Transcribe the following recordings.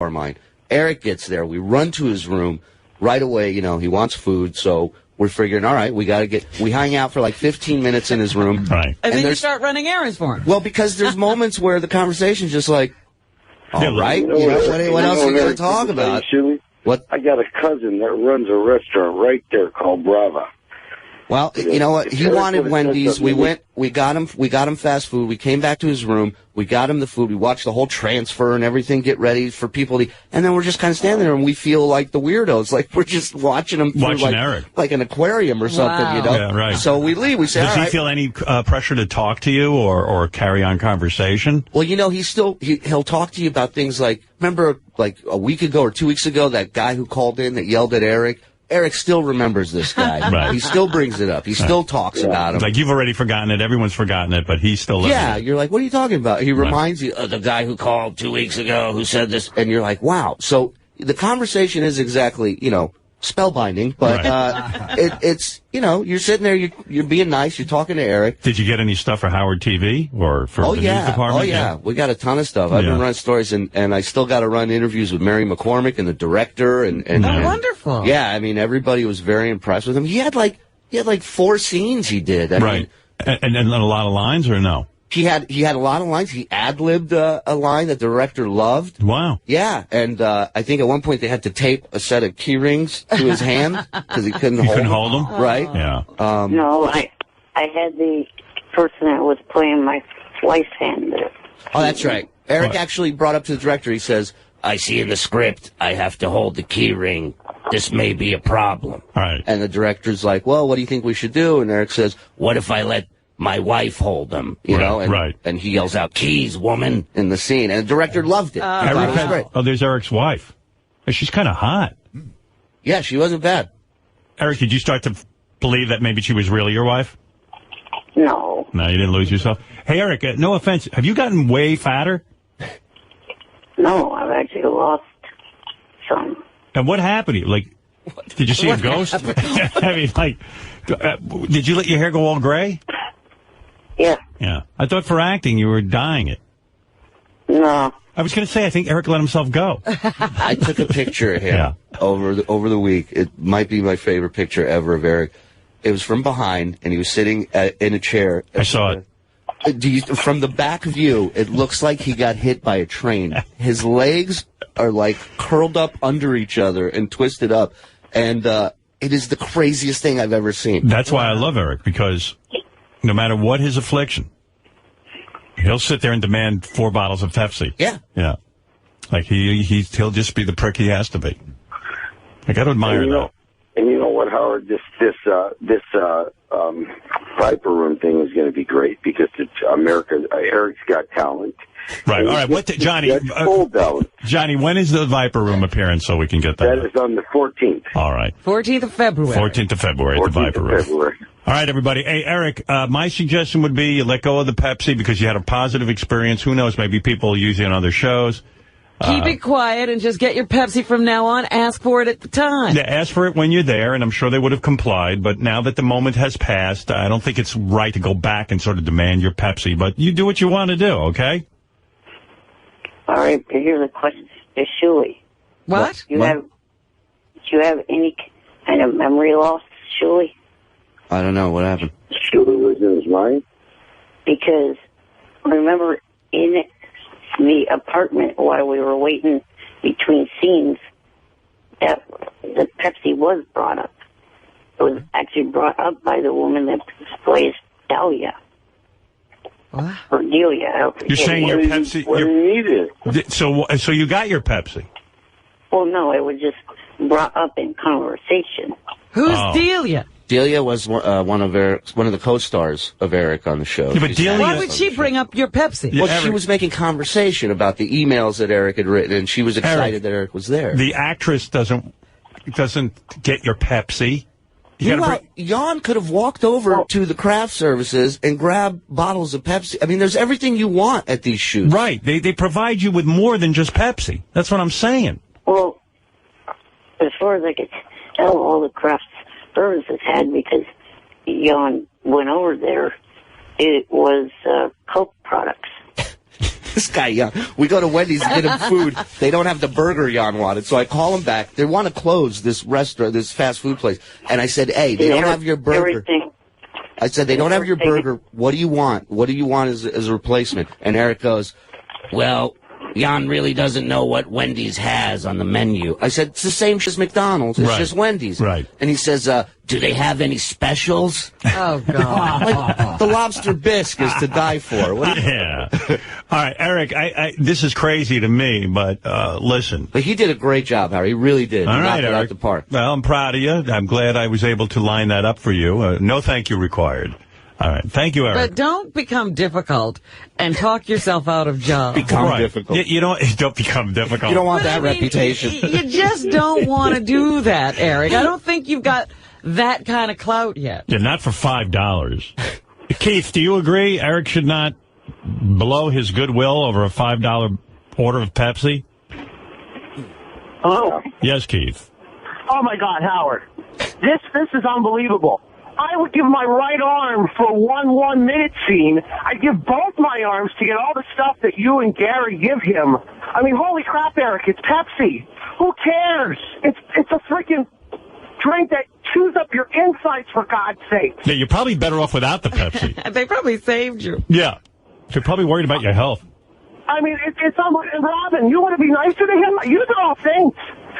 our mind. Eric gets there. We run to his room right away. You know, he wants food, so we're figuring, all right, we hang out for like 15 minutes in his room. Right. And then you start running errands for him. Well, because there's moments where the conversation's just like, all right, what else are you going to talk about? What? I got a cousin that runs a restaurant right there called Brava. Well, you know what? He wanted Wendy's. We got him fast food. We came back to his room. We got him the food. We watched the whole transfer and everything get ready for people to, and then we're just kind of standing there and we feel like the weirdos. Like we're just watching him through like an aquarium or something, you know? Yeah, right. So we leave. We say, Does he feel any pressure to talk to you or carry on conversation? Well, you know, he'll talk to you about things like, remember like a week ago or 2 weeks ago, that guy who called in that yelled at Eric? Eric still remembers this guy. Right. He still brings it up. He still talks about him. Like, you've already forgotten it. Everyone's forgotten it, but he's still living it. You're like, what are you talking about? He reminds you of the guy who called 2 weeks ago who said this. And you're like, wow. So the conversation is exactly, you know, spellbinding, but it's, you know, you're sitting there, you're being nice, you're talking to Eric. Did you get any stuff for Howard TV or for the news department? Oh, yeah. We got a ton of stuff. I've been running stories, and I still got to run interviews with Mary McCormick and the director. And wonderful. Yeah, I mean, everybody was very impressed with him. He had like 4 scenes he did. I mean, and a lot of lines, or no? He had a lot of lines. He ad-libbed a line that the director loved. Wow. Yeah, and I think at one point they had to tape a set of key rings to his hand because he couldn't hold them. Right? Yeah. No, I had the person that was playing my wife's hand. Oh, that's right. Eric actually brought up to the director, he says, I see in the script I have to hold the key ring. This may be a problem. Right. And the director's like, well, what do you think we should do? And Eric says, what if I let my wife hold them, you know? And he yells out, keys, woman, in the scene. And the director loved it. There's Eric's wife. She's kind of hot. Yeah, she wasn't bad. Eric, did you start to believe that maybe she was really your wife? No. No, you didn't lose yourself? Hey, Eric, no offense. Have you gotten way fatter? No, I've actually lost some. And what happened to you? Like, did you see a ghost? I mean, like, did you let your hair go all gray? Yeah. Yeah. I thought for acting you were dyeing it. No. I was going to say, I think Eric let himself go. I took a picture of him over the week. It might be my favorite picture ever of Eric. It was from behind, and he was sitting in a chair. I saw it. From the back view, it looks like he got hit by a train. His legs are like curled up under each other and twisted up, and it is the craziest thing I've ever seen. That's why I love Eric, because no matter what his affliction, he'll sit there and demand 4 bottles of Pepsi. Yeah. Yeah. Like, he'll just be the prick he has to be. I got to admire that. And you know what, Howard? This Viper Room thing is going to be great because it's Eric's Got Talent. Right. All right. Johnny, when is the Viper Room appearance so we can get that? That is on the 14th. All right. 14th of February. 14th of February at the Viper Room. All right, everybody. Hey, Eric, my suggestion would be you let go of the Pepsi because you had a positive experience. Who knows? Maybe people will use it on other shows. Keep it quiet and just get your Pepsi from now on. Ask for it at the time. Yeah, ask for it when you're there, and I'm sure they would have complied. But now that the moment has passed, I don't think it's right to go back and sort of demand your Pepsi. But you do what you want to do, okay? All right, here's a question to Shuey. What? Do you have any kind of memory loss, Shuey? I don't know. What happened? Shuey was in his mind? Because remember in the apartment while we were waiting between scenes, that the Pepsi was brought up. It was actually brought up by the woman that plays Dahlia. What? Or Delia. You're saying your Pepsi... So you got your Pepsi? Well, no, it was just brought up in conversation. Who's Delia? Delia was one of the co-stars of Eric on the show. Yeah, but Delia... Why would she bring up your Pepsi? Well, she was making conversation about the emails that Eric had written, and she was excited that Eric was there. The actress doesn't get your Pepsi. Jan could have walked over to the craft services and grabbed bottles of Pepsi. I mean, there's everything you want at these shoots. Right. They provide you with more than just Pepsi. That's what I'm saying. Well, as far as I could tell, all the craft services had, because Jan went over there, it was Coke products. This guy, Jan. We go to Wendy's and get him food. They don't have the burger Jan wanted. So I call him back. They want to close this restaurant, this fast food place. And I said, hey, they don't have your burger. I said, they don't have your burger. What do you want? What do you want as a replacement? And Eric goes, well, Jan really doesn't know what Wendy's has on the menu. I said, it's the same as McDonald's. It's just Wendy's. Right. And he says, do they have any specials? Oh, God. Like, the lobster bisque is to die for. Yeah. All right, Eric, this is crazy to me, but listen. But he did a great job, Harry. He really did. All right, Eric. Eric. Out the park. Well, I'm proud of you. I'm glad I was able to line that up for you. No thank you required. All right. Thank you, Eric. But don't become difficult and talk yourself out of jobs. Become difficult. You don't become difficult. You don't want that reputation. You just don't want to do that, Eric. I don't think you've got that kind of clout yet. Yeah, not for $5. Keith, do you agree Eric should not blow his goodwill over a $5 order of Pepsi? Hello? Yes, Keith. Oh, my God, Howard. This is unbelievable. I would give my right arm for one 1-minute scene. I'd give both my arms to get all the stuff that you and Gary give him. I mean, holy crap, Eric, it's Pepsi. Who cares? It's a freaking drink that chews up your insides, for God's sake. Yeah, you're probably better off without the Pepsi. They probably saved you. Yeah. They're probably worried about your health. I mean, it's unbelievable. Robin, you want to be nicer to him? These are all things.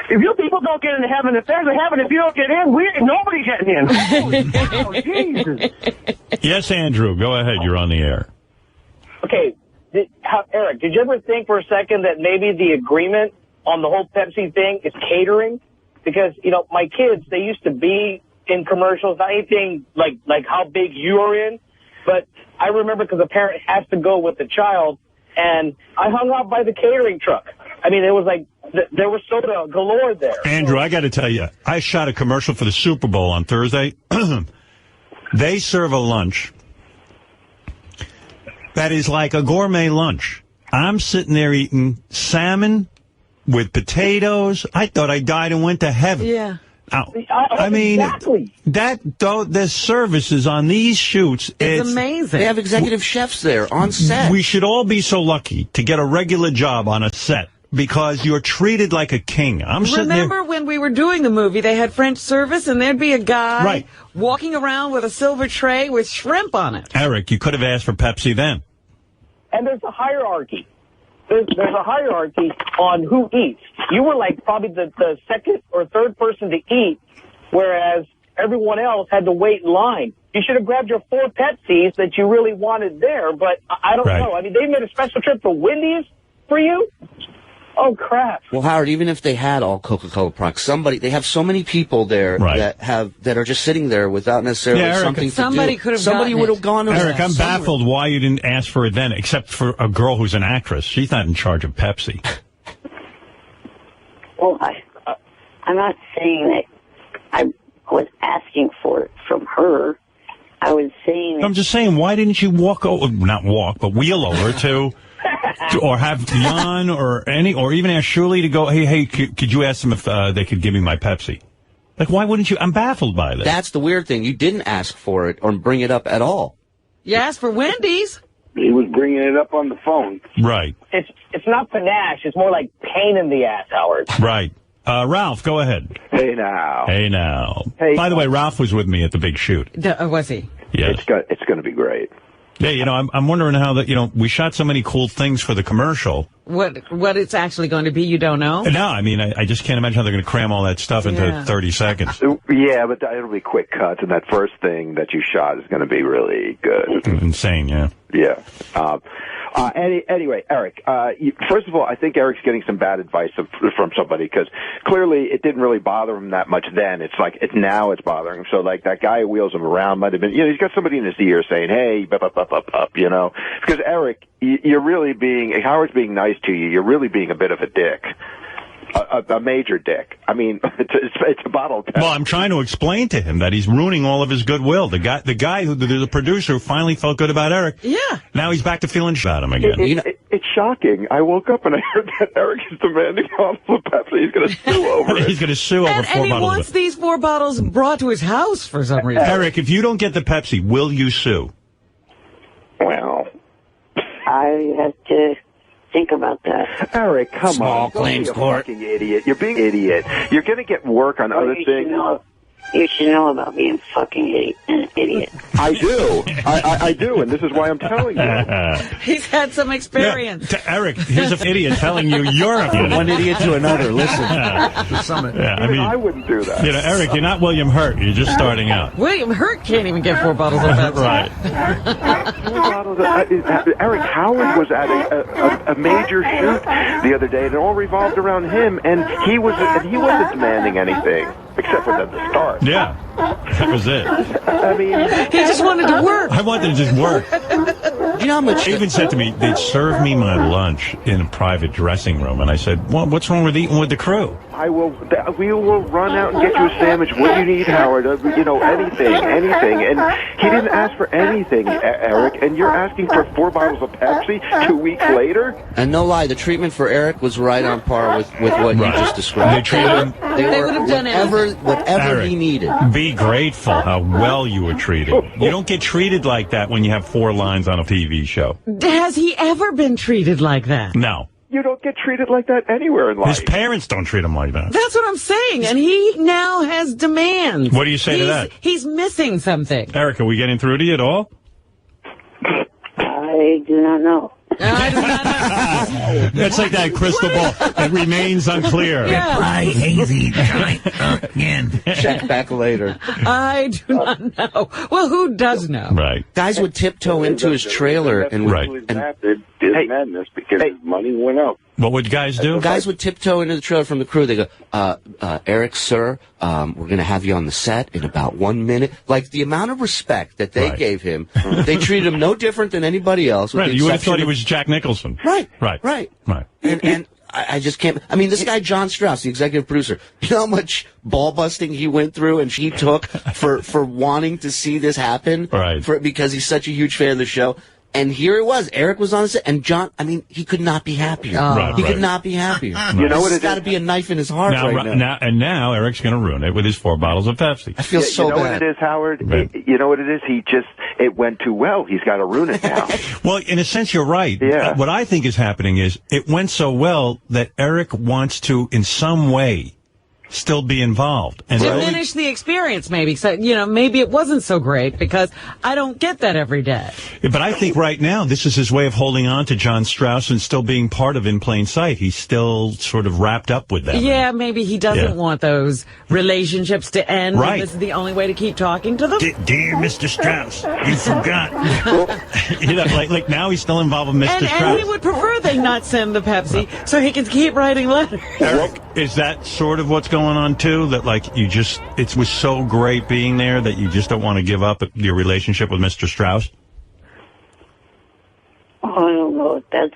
If you people don't get into heaven, if there's a heaven, if you don't get in, nobody's getting in. Holy cow, Jesus. Yes, Andrew, go ahead. You're on the air. Okay, Eric, did you ever think for a second that maybe the agreement on the whole Pepsi thing is catering? Because, my kids, they used to be in commercials, not anything like how big you are in, but I remember because a parent has to go with the child, and I hung out by the catering truck. I mean, it was like there was soda galore there. Andrew, I got to tell you, I shot a commercial for the Super Bowl on Thursday. They serve a lunch that is like a gourmet lunch. I'm sitting there eating salmon with potatoes. I thought I died and went to heaven. Yeah. I mean, exactly. the services on these shoots, it's amazing. They have executive chefs there on set. We should all be so lucky to get a regular job on a set because you're treated like a king. Remember when we were doing the movie, they had French service, and there'd be a guy walking around with a silver tray with shrimp on it. Eric, you could have asked for Pepsi then. And there's a hierarchy. There's a hierarchy on who eats. You were like probably the second or third person to eat, whereas everyone else had to wait in line. You should have grabbed your 4 Pepsis that you really wanted there, but I don't know. I mean, they made a special trip for Wendy's for you? Oh, crap. Well, Howard, even if they had all Coca-Cola products, they have so many people there that are just sitting there without necessarily something to do. Somebody would have gone. Eric, I'm baffled why you didn't ask for it then, except for a girl who's an actress. She's not in charge of Pepsi. Well, I'm not saying that I was asking for it from her. I was saying... I'm just saying, why didn't you wheel over to... or have Jan or even ask Shirley to go, hey, could you ask them if they could give me my Pepsi? Like, why wouldn't you? I'm baffled by this. That's the weird thing. You didn't ask for it or bring it up at all. You asked for Wendy's. He was bringing it up on the phone. Right. It's not panache. It's more like pain in the ass, Howard. Right. Ralph, go ahead. Hey, now. Hey, by the way, Ralph was with me at the big shoot. Was he? Yes. It's going to be great. Yeah, I'm wondering how that, we shot so many cool things for the commercial. What it's actually going to be, you don't know? No, I mean, I just can't imagine how they're going to cram all that stuff into 30 seconds. Yeah, but it'll be quick cuts, and that first thing that you shot is going to be really good. Insane, yeah. Yeah. Anyway, Eric, first of all, I think Eric's getting some bad advice from somebody because clearly it didn't really bother him that much then. It's like now it's bothering him. So like that guy who wheels him around might have been, he's got somebody in his ear saying, hey, because Eric, Howard's being nice to you. You're really being a bit of a dick. A major dick. I mean, it's a bottle of Pepsi. Well, I'm trying to explain to him that he's ruining all of his goodwill. The guy the producer who finally felt good about Eric. Yeah. Now he's back to feeling about him again. It's shocking. I woke up and I heard that Eric is demanding bottles of Pepsi. He's going to sue over it. He's going to sue over 4 bottles. And he wants these 4 bottles brought to his house for some reason. Eric, if you don't get the Pepsi, will you sue? Well, I have to think about that. Eric, come Small on. claims Don't be a court. fucking idiot. You're being an idiot. You're going to get work on other things. You should know about being fucking an idiot. I do. I do, and this is why I'm telling you. He's had some experience. Yeah, to Eric, here's an idiot telling you you're a idiot. One idiot to another. Listen. The summit. Yeah, I mean, I wouldn't do that. You know, Eric, you're not William Hurt. You're just starting out. William Hurt can't even get 4 bottles of Pepsi. Right. Eric Howard was at a major shoot the other day, and it all revolved around him, and he wasn't demanding anything except for them to start. Yeah, that was it. I mean, he just wanted to work. I wanted to just work. You know how much? They even said to me, they'd serve me my lunch in a private dressing room, and I said, well, what's wrong with eating with the crew? We will run out and get you a sandwich. What do you need, Howard? Anything. And he didn't ask for anything, Eric, and you're asking for 4 bottles of Pepsi 2 weeks later? And no lie, the treatment for Eric was right on par with what you just described. They treated him. They would have done anything. Whatever Eric, he needed. Be grateful how well you were treated. You don't get treated like that when you have 4 lines on a TV show. Has he ever been treated like that? No. You don't get treated like that anywhere in life. His parents don't treat him like that. That's what I'm saying. And he now has demands. What do you say to that? He's missing something. Eric, are we getting through to you at all? I do not know. I do not know. That's like that crystal ball. It remains unclear. Yeah. I hazy giant again. Check back later. I do not know. Well, who does know? Right. Guys would tiptoe into his trailer and Right. His madness because his money went up. What would guys do? Guys would tiptoe into the trailer from the crew. They go, Eric, sir, we're going to have you on the set in about 1 minute. Like, the amount of respect that they gave him, they treated him no different than anybody else. Right. You would have thought he was Jack Nicholson. Right. Right. Right. Right. And I just can't. I mean, this guy, John Strauss, the executive producer, you know how much ball busting he went through and he took for wanting to see this happen? Right. Because he's such a huge fan of the show. And here it was. Eric was on the set, and John, I mean, he could not be happier. He could not be happier. You know what It's got to be a knife in his heart now. Now Eric's going to ruin it with his 4 bottles of Pepsi. I feel so you know bad. what it is, Howard? Right. You know what it is? It went too well. He's got to ruin it now. Well, in a sense, you're right. Yeah. What I think is happening is it went so well that Eric wants to, in some way, still be involved. And Diminish the experience, maybe. So, maybe it wasn't so great because I don't get that every day. But I think right now this is his way of holding on to John Strauss and still being part of In Plain Sight. He's still sort of wrapped up with them. Yeah, maybe he doesn't want those relationships to end. Right. And this is the only way to keep talking to them. Dear Mr. Strauss, you forgot. like now he's still involved with Mr. Strauss. And he would prefer they not send the Pepsi so he can keep writing letters. Eric, is that sort of what's going on too? That it was so great being there that you just don't want to give up your relationship with Mr. Strauss? I don't know if that's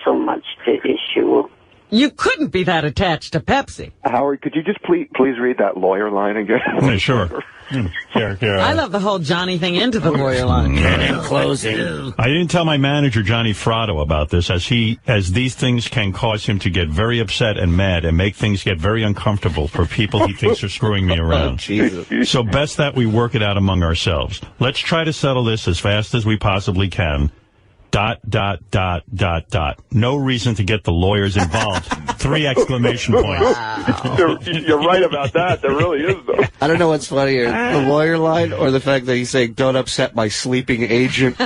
so much the issue. You couldn't be that attached to Pepsi. Howard, could you just please read that lawyer line again? Yeah, sure. Here. I love the whole Johnny thing into the lawyer line. In closing. I didn't tell my manager, Johnny Fratto, about this, as these things can cause him to get very upset and mad and make things get very uncomfortable for people he thinks are screwing me around. Jesus. So best that we work it out among ourselves. Let's try to settle this as fast as we possibly can. ... No reason to get the lawyers involved. 3 exclamation points. Wow. You're right about that. There really is, though. I don't know what's funnier, the lawyer line or the fact that he's saying, don't upset my sleeping agent.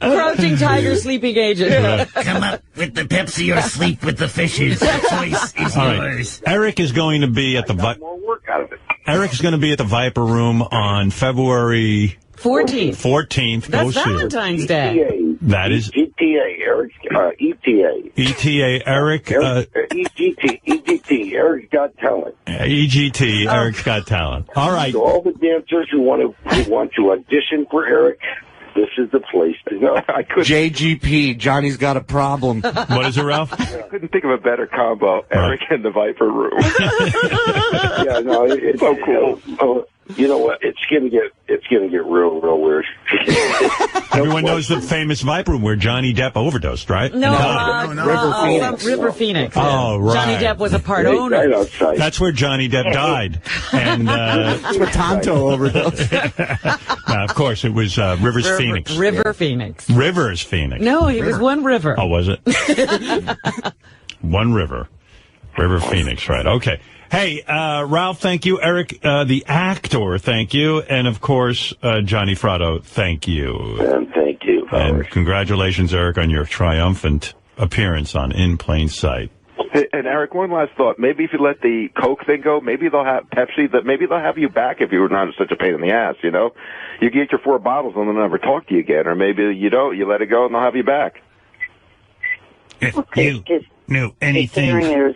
Crouching tiger, sleeping agent. Come up with the Pepsi or sleep with the fishes. The choice is yours. Eric is going to be at the More work out of it. Eric's going to be at the Viper Room on February 14th. Go That's see it. Valentine's Day. That is ETA, Eric. ETA. ETA. Eric. EGT. Eric's Got Talent. EGT. Eric's Got Talent. All right. So all the dancers who want to audition for Eric, this is the place to go. JGP, Johnny's got a problem. What is it, Ralph? I couldn't think of a better combo, Eric and the Viper Room. Yeah, no, it's so cool. You know what? It's gonna get real weird. Everyone knows the famous Vibe Room where Johnny Depp overdosed, right? No, River Phoenix. Oh, right. Johnny Depp was a part owner. Right outside. That's where Johnny Depp died. And That's where Tonto overdosed. of course, it was Rivers Phoenix. River Phoenix. Rivers Phoenix. No, he was one river. Oh, was it? One river. River Phoenix, right. Okay. Hey, Ralph, thank you. Eric, the actor, thank you. And, of course, Johnny Fratto, thank you. And thank you, Howard. And congratulations, Eric, on your triumphant appearance on In Plain Sight. Hey, and Eric, one last thought. Maybe if you let the Coke thing go, maybe they'll have Pepsi. Maybe they'll have you back if you were not such a pain in the ass. You know, you get your 4 bottles and they'll never talk to you again, or maybe you don't. You let it go and they'll have you back. If you knew anything,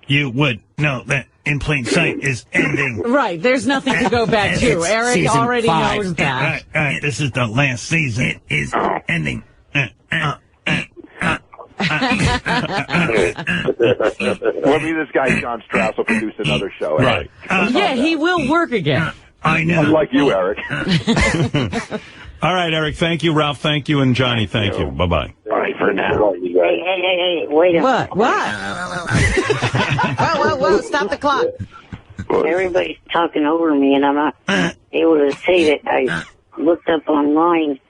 you would know that In Plain Sight is ending. Right, there's nothing to go back to. Eric Season already 5. knows that. All right, this is the last season. It is ending. Well, maybe this guy John Strauss will produce another show. Right. Yeah, he will work again. I know. Unlike you, Eric. All right, Eric, thank you. Ralph, thank you. And Johnny, thank you. Bye-bye. Bye for now. Hey, wait a minute. What? Whoa, stop the clock. Everybody's talking over me, and I'm not able to say that. I looked up online,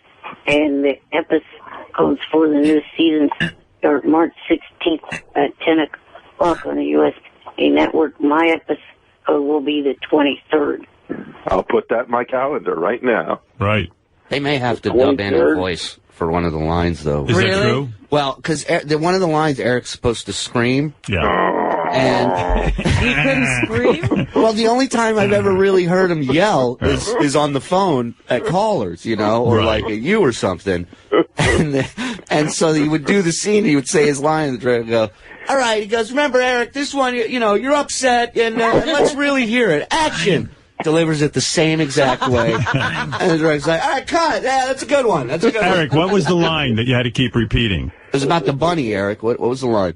and the episodes for the new season start March 16th at 10 o'clock on the USA Network. My episode will be the 23rd. I'll put that in my calendar right now. Right. They may have to dub in a voice for one of the lines, though. Is that true? Well, because one of the lines, Eric's supposed to scream. Yeah. And He couldn't scream? well, the only time I've ever really heard him yell is on the phone at callers, you know, or Right. like at you or something. And so he would do the scene, he would say his line, and the director would go, all right, he goes, remember, Eric, this one, you know, you're upset, and let's really hear it. Action! Delivers it the same exact way. And the director's like, all right, cut. Yeah, that's a good one. That's a good one. Eric, what was the line that you had to keep repeating? It was about the bunny, Eric. What was the line?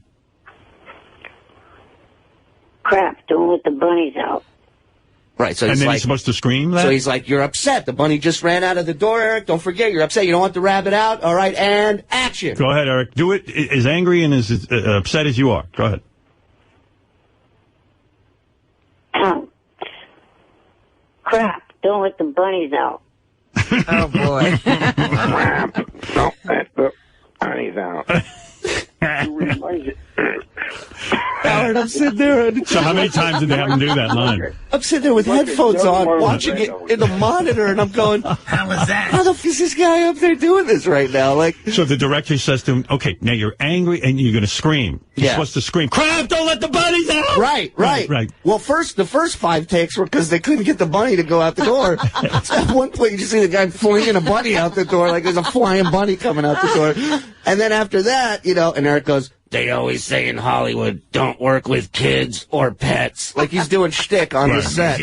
Crap, don't let the bunnies out. Right, so And he's then like, he's supposed to scream that? so he's like, you're upset. The bunny just ran out of the door, Eric. Don't forget, you're upset. You don't want the rabbit out. All right, and action. Go ahead, Eric. Do it as angry and as upset as you are. Go ahead. Crap, don't let the bunnies out. Oh, boy. No, that's the bunny's out. Howard, I'm sitting there. So how many times did they have him do that line? I'm sitting there with headphones on, watching it in the monitor, and I'm going, How was that? how the f is this guy up there doing this right now? Like, So the director says to him, okay, now you're angry and you're going to scream. You're Yeah. supposed to scream, crap, don't let the bunnies out! right. Right. Well, the first 5 takes were because they couldn't get the bunny to go out the door. So at one point, you just see the guy flinging a bunny out the door, like there's a flying bunny coming out the door. And then after that, you know, and Eric goes, they always say in Hollywood, don't work with kids or pets. Like he's doing shtick on the set.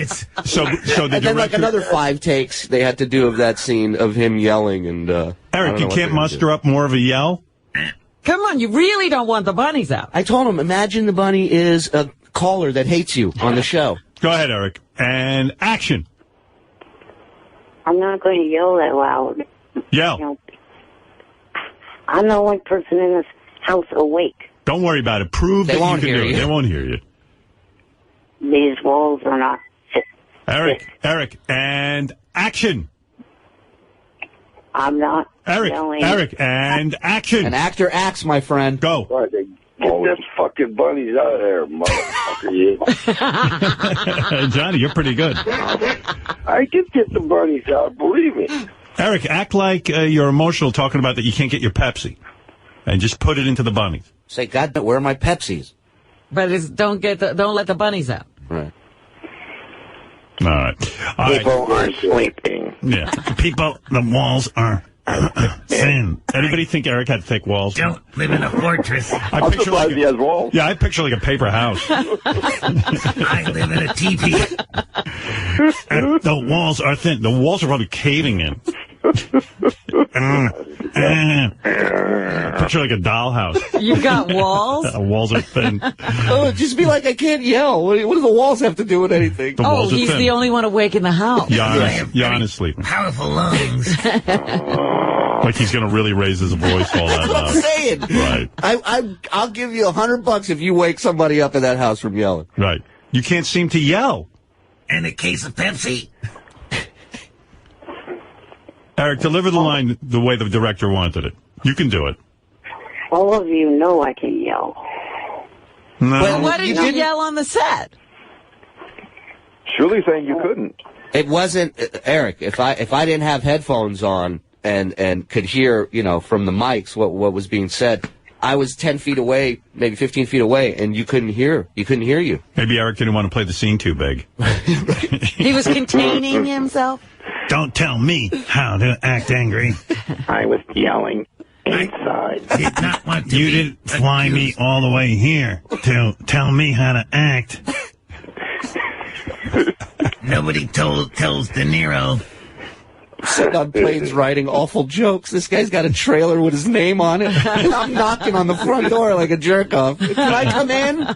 So the And then like director, another 5 takes they had to do of that scene of him yelling. And I don't Eric, know you what can't they're gonna muster do. up more of a yell? Come on, you really don't want the bunnies out. I told him, imagine the bunny is a caller that hates you on the show. Go ahead, Eric. And action. I'm not going to yell that loud. Yell. You know, I'm the only person in this house awake. Don't worry about it. Prove They that you won't can hear do it. you. They won't hear you. These walls are not fit. Eric, and action. I'm not yelling. Eric, and action. An actor acts, my friend. Go. Right, get them fucking bunnies out of there, motherfucker. You. Johnny, you're pretty good. I can get the bunnies out, believe me. Eric, act like you're emotional talking about that you can't get your Pepsi. And just put it into the bunnies. Say, God, where are my Pepsis? But don't let the bunnies out. Right. All right. People are sleeping. Yeah. People, the walls are thin. Anybody think Eric had thick walls? Don't live in a fortress. I I'm picture surprised he has walls. Yeah, I picture like a paper house. I live in a teepee. And the walls are thin. The walls are probably caving in. Picture like a dollhouse. You've got walls? Walls are thin. Oh, just be like, I can't yell. What do the walls have to do with anything? The walls are he's thin. the only one awake in the house. Jan is sleeping. Powerful lungs. Like he's going to really raise his voice all that That's what I'm saying. Right. I'll give you $100 if you wake somebody up in that house from yelling. Right. You can't seem to yell. And a case of Pepsi. Eric, deliver the line the way the director wanted it. You can do it. All of you know I can yell. No. Well, why didn't you yell on the set? Shirley's saying you couldn't. It wasn't, Eric, if I didn't have headphones on and could hear, from the mics what was being said, I was 10 feet away, maybe 15 feet away, and you couldn't hear you. Maybe Eric didn't want to play the scene too big. He was containing himself. Don't tell me how to act angry. I was yelling inside. Did not want to. You didn't fly me all the way here to tell me how to act. Nobody tells De Niro. Sitting on planes writing awful jokes. This guy's got a trailer with his name on it. And I'm knocking on the front door like a jerk off. Can I come in?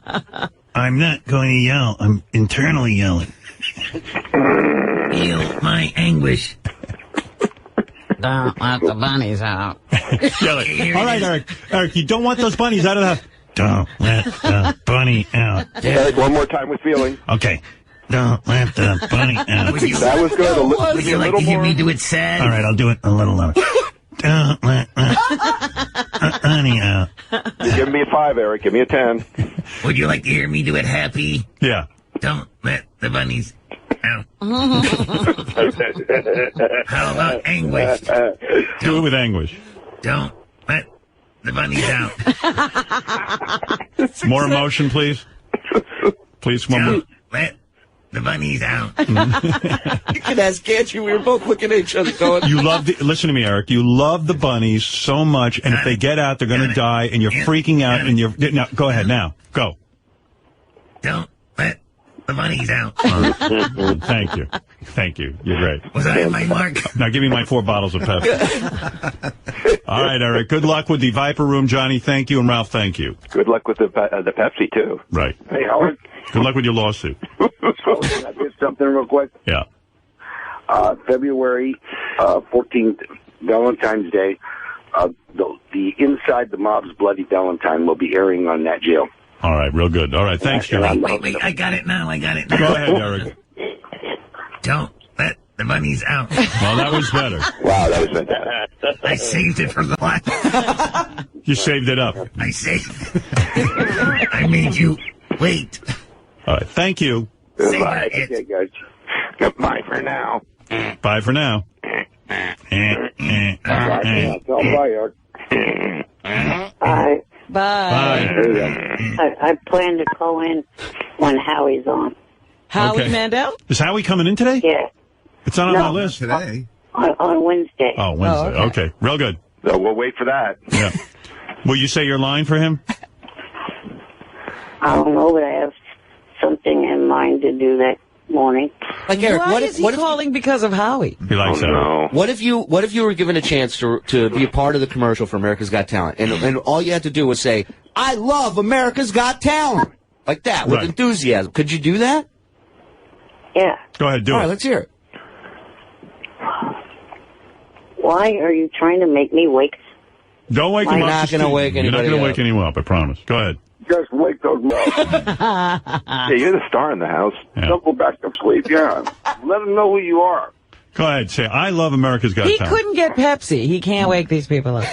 I'm not going to yell. I'm internally yelling. Feel my anguish. Don't let the bunnies out. All right, Eric. Eric, you don't want those bunnies out of the house. Don't let the bunny out. Eric, one more time with feeling. Okay. Don't let the bunny out. That was good. Would you like to hear me do it sad? All right, I'll do it a little louder. Don't let the bunny out. Give me a 5, Eric. Give me a 10. Would you like to hear me do it happy? Yeah. Don't let the bunnies out. How about anguish? Do it with anguish. Don't let the bunnies out. More emotion, please. Please, one more. Don't let the bunnies out. You can ask, can't you? We were both looking at each other going. Listen to me, Eric. You love the bunnies so much, and if they get out, they're going to die, and you're freaking out, and now, go ahead now. Go. Don't let the bunnies out. Thank you. Thank you. You're great. Was I on my mark? Now give me my 4 bottles of Pepsi. All right, Eric. Good luck with the Viper Room, Johnny. Thank you, and Ralph, thank you. Good luck with the Pepsi, too. Right. Hey, Howard. Good luck with your lawsuit. Can I get something real quick? Yeah. February 14th, Valentine's Day, the Inside the Mob's Bloody Valentine will be airing on Nat Geo. All right, real good. All right, thanks, Johnny. Wait, I got it now. Go ahead, Eric. Don't let the bunnies out. Well, that was better. Wow, that was fantastic. I saved it for the last. You saved it up. I saved it. I made you wait. All right, thank you. Goodbye. Okay, guys. Goodbye for now. Bye for now. Bye, Eric. Bye. Bye. I plan to call in when Howie's on. Howie Mandel? Is Howie coming in today? Yeah. It's not on my list. Today. On Wednesday. Oh, Wednesday. Okay. Real good. So we'll wait for that. Yeah. Will you say your line for him? I don't know, but I have something in mind to do that morning. Like, Eric, Why is he calling because of Howie? He likes that. No. What if you were given a chance to be a part of the commercial for America's Got Talent, and all you had to do was say, "I love America's Got Talent," like that with enthusiasm? Could you do that? Yeah. Go ahead, do it. All right, let's hear it. Why are you trying to make me wake? Don't wake him up. You're not going to wake anybody You're not going to up. wake anyone up, I promise. Go ahead. Just wake those up. Yeah, you're the star in the house. Yeah. Don't go back to sleep. Yeah. Let them know who you are. Go ahead. Say, I love America's Got He Talent. couldn't get Pepsi. He can't wake these people up.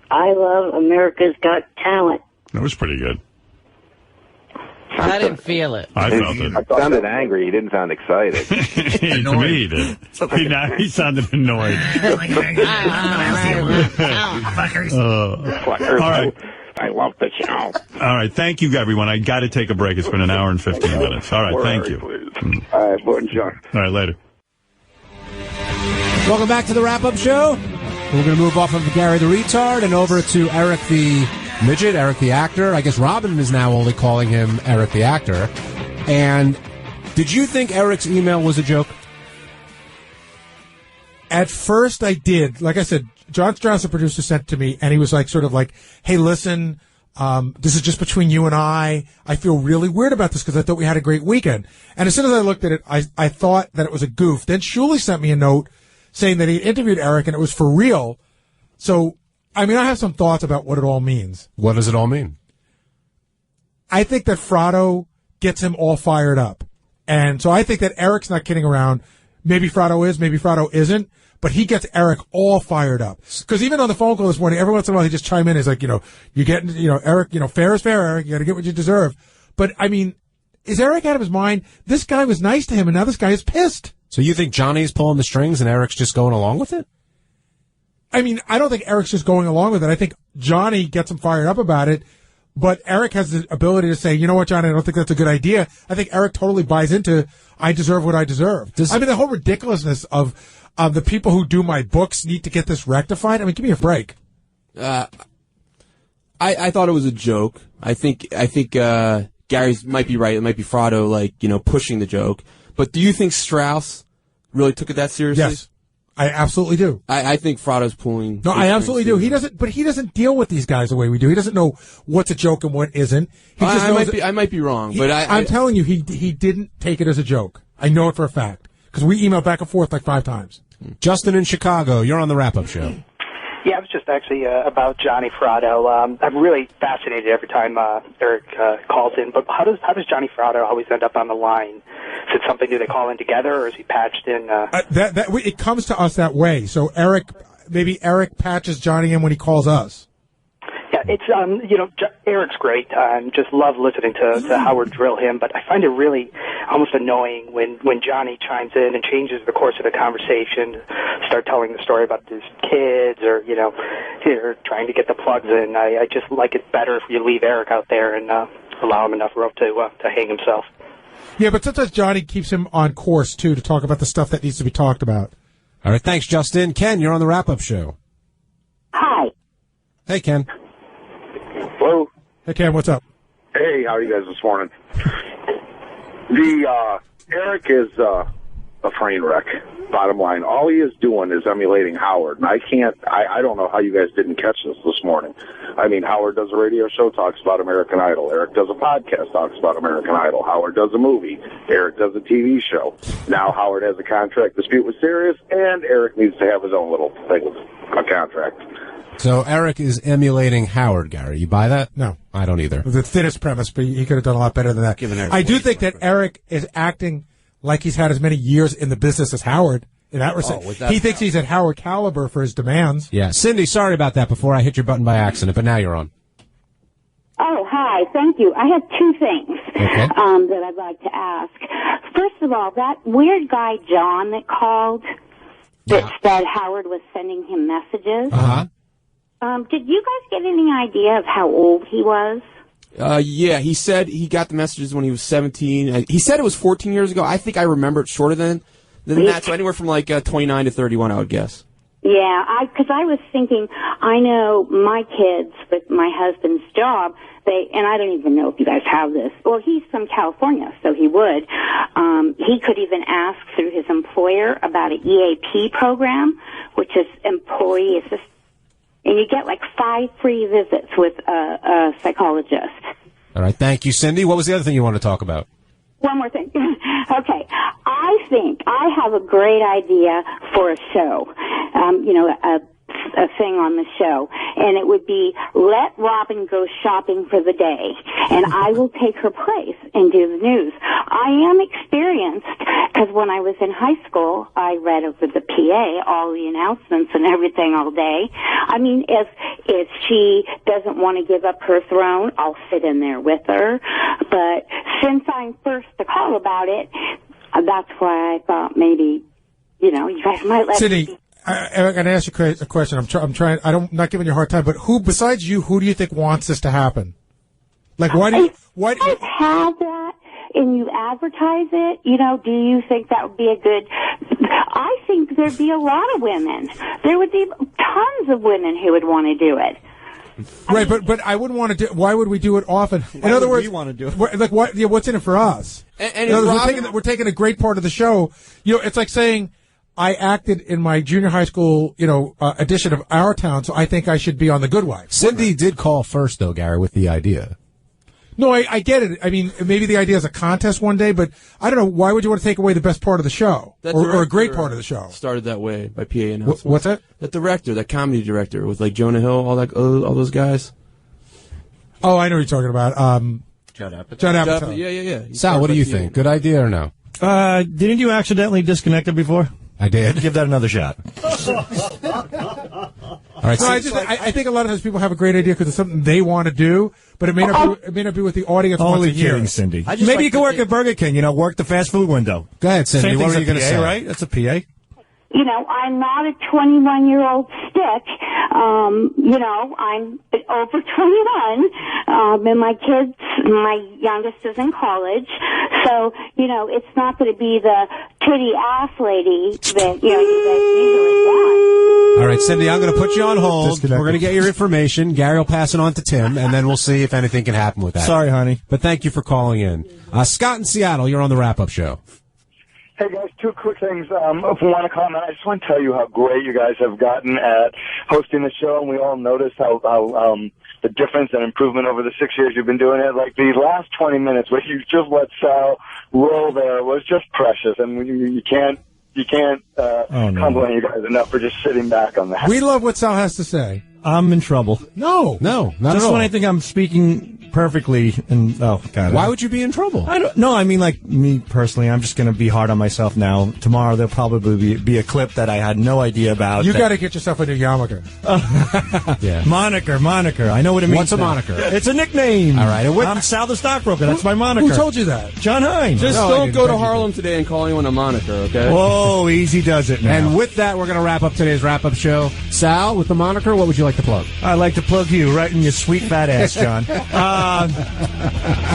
I love America's Got Talent. That was pretty good. I didn't feel it. I felt it. He sounded angry. He didn't sound excited. To me, he did. He sounded annoyed. Fuckers. All right. I love the show. All right. Thank you, everyone. I got to take a break. It's been an hour and 15 minutes. All right. Thank you. All right, bonjour. All right. Later. Welcome back to the wrap-up show. We're going to move off of Gary the Retard and over to Eric the Midget, Eric the Actor. I guess Robin is now only calling him Eric the Actor. And did you think Eric's email was a joke? At first I did. Like I said, John Strauss, the producer, sent it to me, and he was like, sort of like, hey, listen, this is just between you and I. I feel really weird about this because I thought we had a great weekend. And as soon as I looked at it, I thought that it was a goof. Then Shuli sent me a note saying that he interviewed Eric and it was for real. So, I mean, I have some thoughts about what it all means. What does it all mean? I think that Fratto gets him all fired up. And so I think that Eric's not kidding around. Maybe Fratto is, maybe Fratto isn't. But he gets Eric all fired up. Because even on the phone call this morning, every once in a while he just chime in. He's like, you're getting, Eric, fair is fair, Eric. You got to get what you deserve. But, I mean, is Eric out of his mind? This guy was nice to him, and now this guy is pissed. So you think Johnny's pulling the strings and Eric's just going along with it? I mean, I don't think Eric's just going along with it. I think Johnny gets him fired up about it. But Eric has the ability to say, you know what, Johnny, I don't think that's a good idea. I think Eric totally buys into, I deserve what I deserve. The whole ridiculousness of the people who do my books need to get this rectified. I mean, give me a break. I thought it was a joke. I think Gary might be right. It might be Fratto, pushing the joke. But do you think Strauss really took it that seriously? Yes. I absolutely do. I think Fratto's pulling. No, I absolutely do. He doesn't deal with these guys the way we do. He doesn't know what's a joke and what isn't. I might be wrong, but I'm telling you, he didn't take it as a joke. I know it for a fact because we emailed back and forth like 5 times. Justin in Chicago, you're on the wrap-up show. Yeah, it was just actually about Johnny Fratto. I'm really fascinated every time Eric calls in. But how does Johnny Fratto always end up on the line? Is it something, do they call in together, or is he patched in? It comes to us that way. So maybe Eric patches Johnny in when he calls us. Yeah, it's Eric's great. Just love listening to Howard drill him, but I find it really almost annoying when Johnny chimes in and changes the course of the conversation, start telling the story about his kids, or trying to get the plugs in. I just like it better if you leave Eric out there and allow him enough rope to hang himself. Yeah, but sometimes Johnny keeps him on course too to talk about the stuff that needs to be talked about. All right, thanks, Justin. Ken, you're on the wrap-up show. Hi. Hey, Ken. Hello. Hey, Ken, what's up? Hey, how are you guys this morning? Eric is a train wreck, bottom line. All he is doing is emulating Howard, and I don't know how you guys didn't catch this morning. I mean, Howard does a radio show, talks about American Idol. Eric does a podcast, talks about American Idol. Howard does a movie. Eric does a TV show. Now Howard has a contract dispute with Sirius, and Eric needs to have his own little thing with a contract. So Eric is emulating Howard, Gary. You buy that? No. I don't either. The thinnest premise, but he could have done a lot better than that. I do think that Eric is acting like he's had as many years in the business as Howard. In that respect, he thinks he's at Howard caliber for his demands. Yeah. Cindy, sorry about that before I hit your button by accident, but now you're on. Oh, hi. Thank you. I have 2 things that I'd like to ask. First of all, that weird guy John that called that said Howard was sending him messages. Uh-huh. Did you guys get any idea of how old he was? Yeah, he said he got the messages when he was 17. He said it was 14 years ago. I think I remember it shorter than that, so anywhere from 29 to 31, I would guess. Yeah, because I was thinking, I know my kids with my husband's job, and I don't even know if you guys have this. Well, he's from California, so he would. He could even ask through his employer about an EAP program, which is employee assistance. And you get 5 free visits with a psychologist. All right. Thank you, Cindy. What was the other thing you want to talk about? One more thing. Okay. I think I have a great idea for a show, a thing on the show, and it would be let Robin go shopping for the day, and I will take her place and do the news. I am experienced because when I was in high school, I read over the PA all the announcements and everything all day. I mean, if she doesn't want to give up her throne, I'll sit in there with her. But since I'm first to call about it, that's why I thought maybe, you guys might let Cindy, I'm going to ask you a question. I'm trying. I'm not giving you a hard time, but who besides you? Who do you think wants this to happen? Why do you have that and you advertise it? Do you think that would be a good? I think there'd be a lot of women. There would be tons of women who would want to do it. Right, but I wouldn't want to do. Why would we do it often? In other words, we want to do it? What's in it for us? And in other words, we're taking a great part of the show. It's like saying, I acted in my junior high school, edition of Our Town, so I think I should be on The Good Wife. Cindy did call first, though, Gary, with the idea. No, I get it. I mean, maybe the idea is a contest one day, but I don't know. Why would you want to take away the best part of the show? Or a great part of the show? Started that way by PA announcement. What's that? That director, that comedy director with like Jonah Hill, all those guys. Oh, I know what you're talking about. Judd Apatow. Judd Apatow. Yeah. Sal, what do you think? Good idea or no? Didn't you accidentally disconnect it before? I did. Give that another shot. All right. No, I think a lot of times people have a great idea because it's something they want to do, but it may not be what the audience wants Only to hear. kidding, Cindy. Maybe you can work at Burger King. Work the fast food window. Go ahead, Cindy. Same What were you going to say? Right? That's a PA. I'm not a 21-year-old stick. I'm over 21, and my youngest is in college. So, it's not going to be the pretty ass lady that, you guys usually want. All right, Cindy, I'm going to put you on hold. We're going to get your information. Gary will pass it on to Tim, and then we'll see if anything can happen with that. Sorry, honey. But thank you for calling in. Scott in Seattle, you're on the wrap-up show. Hey guys, two quick things. If you want to comment, I just want to tell you how great you guys have gotten at hosting the show, and we all noticed how the difference and improvement over the 6 years you've been doing it. Like the last 20 minutes where you just let Sal roll there was just precious, and you can't compliment you guys enough for just sitting back on that. We love what Sal has to say. I'm in trouble. No, not at all. Just when I think I'm speaking perfectly, and God. Why would you be in trouble? I don't know. I mean, like me personally, I'm just going to be hard on myself now. Tomorrow there'll probably be a clip that I had no idea about. You got to get yourself a new yarmulke. Yeah. Moniker. I know what it means. What's a moniker? It's a nickname. All right. I'm Sal the Stockbroker. That's my moniker. Who told you that? John Hines. Just don't go to Harlem today and call anyone a moniker, okay? Whoa, easy does it now. And with that, we're going to wrap up today's wrap-up show. Sal, with the moniker, what would you like to plug? I'd like to plug you right in your sweet fat ass, John.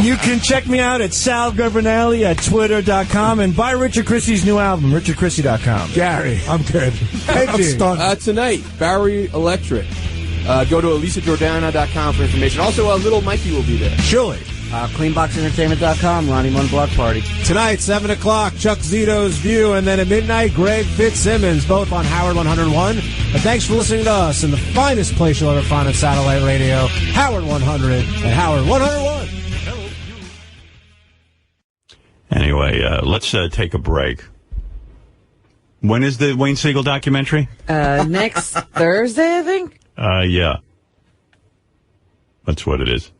You can check me out at Sal Governale at Twitter.com and buy Richard Christie's new album, richardchristie.com. Gary, I'm good. Tonight, Barry Electric. Go to ElisaJordana.com for information. Also, Little Mikey will be there. Surely. Cleanboxentertainment.com, Ronnie One Block Party. Tonight, 7 o'clock, Chuck Zito's View, and then at midnight, Greg Fitzsimmons, both on Howard 101. And thanks for listening to us in the finest place you'll ever find on satellite radio, Howard 100 and Howard 101. Anyway, let's take a break. When is the Wayne Siegel documentary? Next Thursday, I think. Yeah. That's what it is.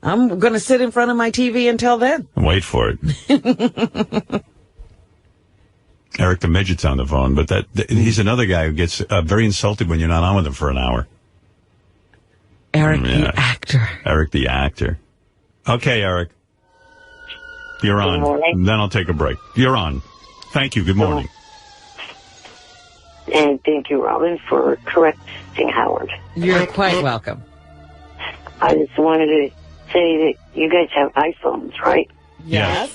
I'm going to sit in front of my TV until then. Wait for it. Eric the Midget's on the phone, but he's another guy who gets very insulted when you're not on with him for an hour. Eric the actor. Eric the actor. Okay, Eric. You're on. Good morning. Then I'll take a break. You're on. Thank you. Good morning. And thank you, Robin, for correcting Howard. You're quite welcome. I just wanted to say that you guys have iPhones, right? Yes.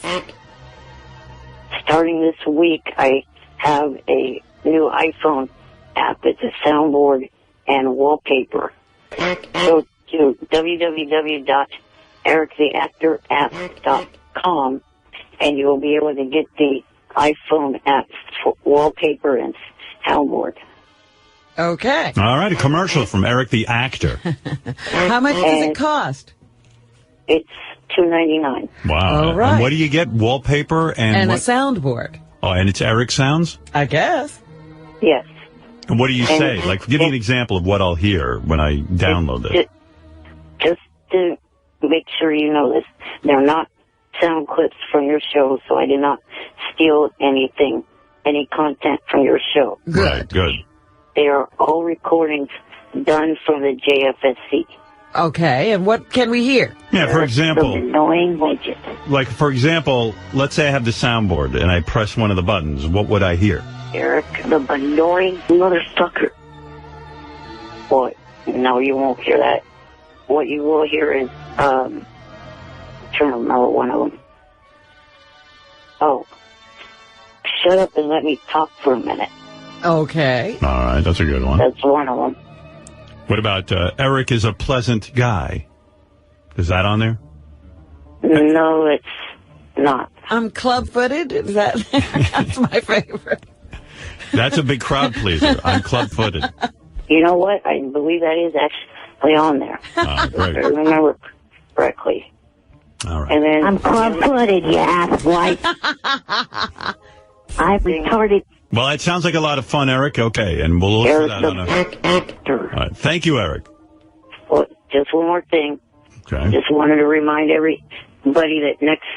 Starting this week, I have a new iPhone app. It's a soundboard and wallpaper. Go to www.erictheactorapp.com and you will be able to get the iPhone app for wallpaper and soundboard. Okay. All right, a commercial from Eric the actor. How much does it cost? It's $2.99. Wow. All right. And what do you get? Wallpaper and a what? soundboard. Oh, and it's Eric Sounds? I guess. Yes. And what do you say? Like, give me an example of what I'll hear when I download this. Just to make sure you know this, they're not sound clips from your show, so I did not steal anything, any content from your show. Good. Right, good. They are all recordings done from the JFSC. Okay, and what can we hear? Yeah, for example, annoying widget. like, for example, let's say I have the soundboard and I press one of the buttons. What would I hear? Eric, the annoying motherfucker. What? No, you won't hear that. What you will hear is, trying to remember one of them. Oh. Shut up and let me talk for a minute. Okay. All right, that's a good one. That's one of them. What about Eric is a pleasant guy? Is that on there? No, it's not. I'm club-footed. Is that? That's my favorite. That's a big crowd pleaser. I'm club-footed. You know what? I believe that is actually on there. Great. If I remember correctly. All right. And then I'm club-footed, you asswipe. I'm retarded. Well, it sounds like a lot of fun, Eric. Okay, and we'll look for that on actor. All right. Thank you, Eric. Well, just one more thing. Okay. Just wanted to remind everybody that next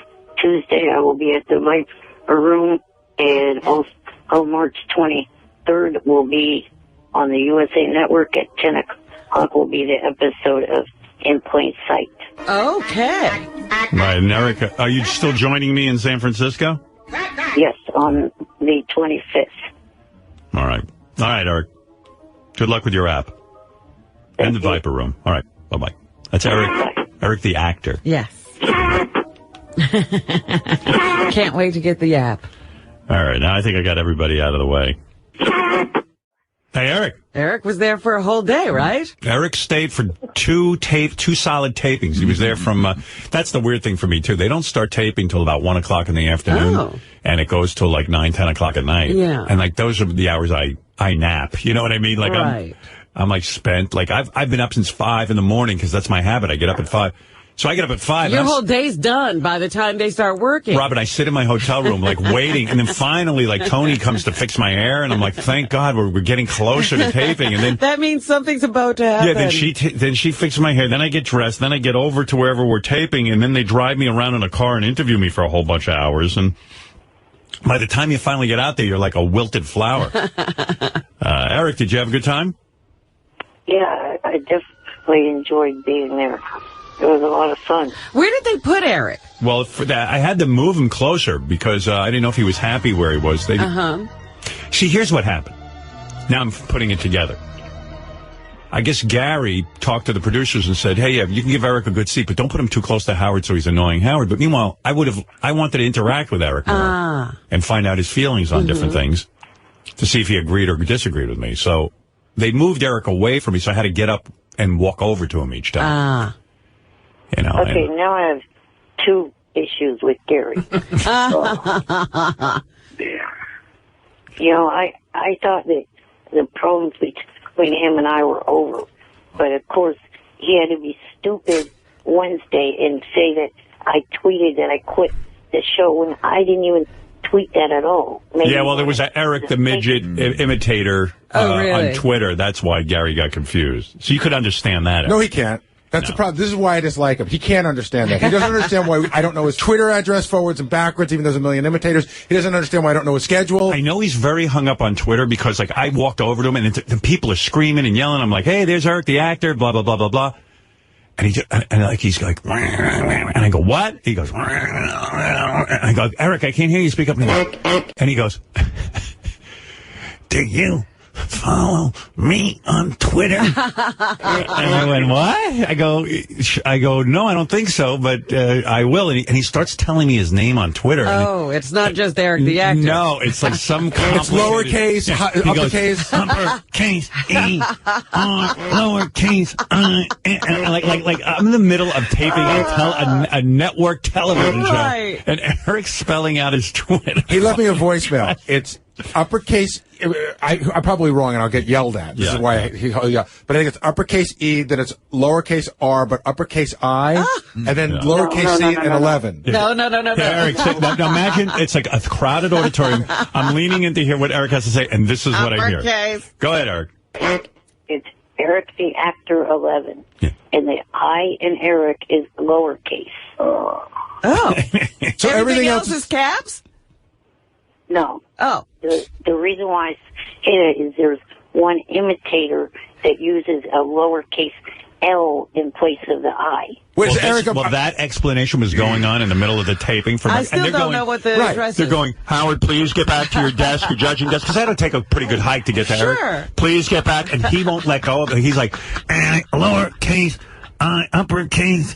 Tuesday I will be at the Viper Room, and also March 23rd will be on the USA Network at 10 o'clock will be the episode of In Plain Sight. Okay. Right, and Eric, are you still joining me in San Francisco? Yes, on the 25th. All right. All right, Eric. Good luck with your app. And the Viper Room. All right. Bye-bye. That's Eric. Eric the actor. Yes. Can't wait to get the app. All right. Now I think I got everybody out of the way. Hey, Eric. Eric was there for a whole day, right? Eric stayed for two solid tapings. He was there from, that's the weird thing for me, too. They don't start taping till about 1 o'clock in the afternoon. And it goes till like 9, 10 o'clock at night. Yeah. And like those are the hours I nap. You know what I mean? Like I'm like spent. Like I've been up since 5 in the morning because that's my habit. I get up at 5. So I get up at 5. Your whole day's done by the time they start working. Robin, I sit in my hotel room, like, waiting, and then finally, like, Tony comes to fix my hair, and I'm like, thank God, we're getting closer to taping, and then... That means something's about to happen. Yeah, then she fixes my hair, then I get dressed, then I get over to wherever we're taping, and then they drive me around in a car and interview me for a whole bunch of hours, and by the time you finally get out there, you're like a wilted flower. Eric, did you have a good time? Yeah, I definitely enjoyed being there. It was a lot of fun. Where did they put Eric? Well, for that, I had to move him closer because I didn't know if he was happy where he was. See, here's what happened. Now I'm putting it together. I guess Gary talked to the producers and said, hey, you can give Eric a good seat, but don't put him too close to Howard so he's annoying Howard. But meanwhile, I wanted to interact with Eric more and find out his feelings on different things to see if he agreed or disagreed with me. So they moved Eric away from me, so I had to get up and walk over to him each time. You know, okay, now I have 2 issues with Gary. You know, I thought that the problems between him and I were over. But, of course, he had to be stupid Wednesday and say that I tweeted that I quit the show when I didn't even tweet that at all. Yeah, well, there was Eric the midget imitator on Twitter. That's why Gary got confused. So you could understand that. No, he can't. That's the problem. This is why I dislike him. He can't understand that. He doesn't understand why I don't know his Twitter address forwards and backwards, even though there's a million imitators. He doesn't understand why I don't know his schedule. I know he's very hung up on Twitter because, like, I walked over to him and the people are screaming and yelling. I'm like, hey, there's Eric the actor, blah, blah, blah, blah, blah. And he's like, and I go, what? He goes, and I go, Eric, I can't hear you. Speak up. And he goes, do you follow me on Twitter? And I went, what? I go, no, I don't think so, but I will. And he starts telling me his name on Twitter. Oh, it's not just Eric the actor. No, it's like some it's lowercase, uppercase, uppercase E R lowercase I. Like I'm in the middle of taping a network television show, and Eric's spelling out his Twitter. He left me a voicemail. It's uppercase. I'm probably wrong, and I'll get yelled at. This is why but I think it's uppercase E, then it's lowercase R, but uppercase I, and then lowercase C and 11. No. Eric, now imagine it's like a crowded auditorium. I'm leaning in to hear what Eric has to say, and this is what I hear. Go ahead, Eric. It's Eric the actor 11, and the I in Eric is lowercase. Oh, so everything else is caps? No. Oh. The reason why I say that is there's one imitator that uses a lowercase L in place of the I. Well, that explanation was going on in the middle of the taping. I still don't know what the address is. They're going, Howard, please get back to your desk, your judging desk, because I had to take a pretty good hike to get to Eric. Please get back, and he won't let go of it. He's like, lowercase I, uppercase.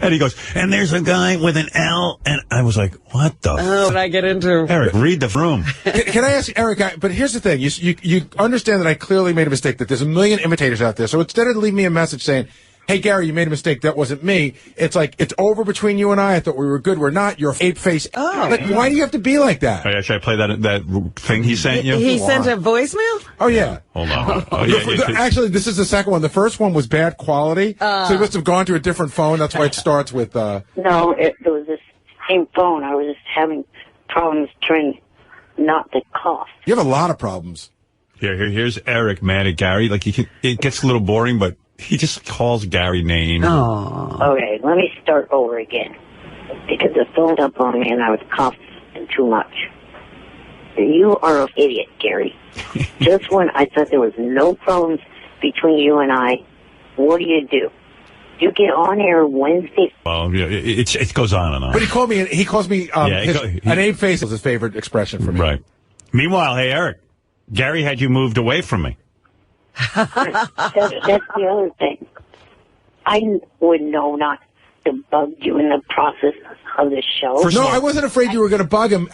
And he goes, and there's a guy with an L, and I was like, what the what did I get into? Eric, read the room. Can I ask Eric, but here's the thing. You understand that I clearly made a mistake, that there's a million imitators out there. So instead of leaving me a message saying, hey, Gary, you made a mistake. That wasn't me. It's like, it's over between you and I thought we were good. We're not. You're ape face. Oh. Like, why do you have to be like that? Oh, yeah, should I play that thing he sent you? He sent a voicemail? Oh, yeah. Hold on. Oh, yeah, Actually, this is the second one. The first one was bad quality, so he must have gone to a different phone. That's why it starts with... No, it was the same phone. I was just having problems trying not to cough. You have a lot of problems. Here's Eric mad at Gary. Like, it gets a little boring, but he just calls Gary names. Oh. Okay, let me start over again. Because it phoned up on me and I was coughing too much. You are an idiot, Gary. Just when I thought there was no problems between you and I, what do? You get on air Wednesday. Well, yeah, it goes on and on. But he calls me, an ape face is his favorite expression for me. Right. Meanwhile, hey, Eric, Gary had you moved away from me. That's the other thing. I would know not to bug you in the process of the show. No, I wasn't afraid you were going to bug him.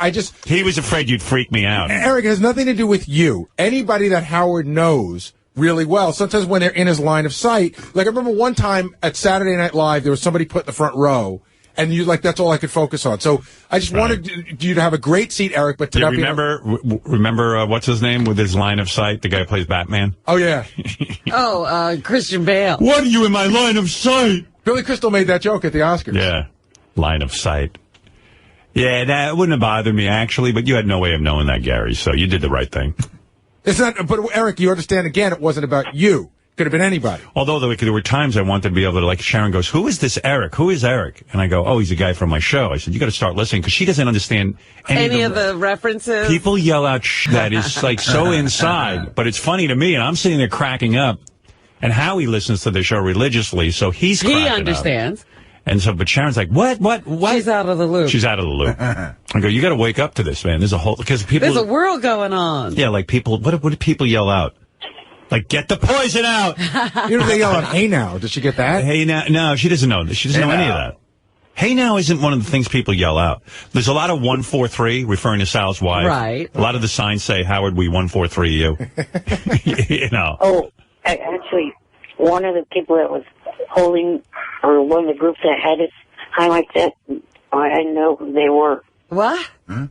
He was afraid you'd freak me out. Eric, it has nothing to do with you. Anybody that Howard knows really well, sometimes when they're in his line of sight, like I remember one time at Saturday Night Live, there was somebody put in the front row, and that's all I could focus on. So I just wanted you to have a great seat, Eric, but to not remember what's his name with his line of sight, the guy who plays Batman? Oh, yeah. Christian Bale. What are you in my line of sight? Billy Crystal made that joke at the Oscars. Yeah, line of sight. Yeah, that wouldn't have bothered me, actually, but you had no way of knowing that, Gary, so you did the right thing. It's not, but Eric, you understand, again, it wasn't about you. Could have been anybody. Although there were times I wanted to be able to, like, Sharon goes, who is this Eric? Who is Eric? And I go, oh, he's a guy from my show. I said, you got to start listening, because she doesn't understand any of the references. People yell out that is, like, so inside, but it's funny to me, and I'm sitting there cracking up. And Howie listens to the show religiously, so he understands. Up. And so, but Sharon's like, what? She's out of the loop. She's out of the loop. I go, you got to wake up to this, man. There's a world going on. Yeah, like people, what do people yell out? Like, get the poison out. They yell out, hey now. Does she get that? Hey now. No, she doesn't know. She doesn't know any of that. Hey now isn't one of the things people yell out. There's a lot of 143 referring to Sal's wife. Right. A lot of the signs say, Howard, we 143 you. You know. Oh, actually, one of the people that was holding, or one of the groups that had it highlight that, I know who they were. What? Huh?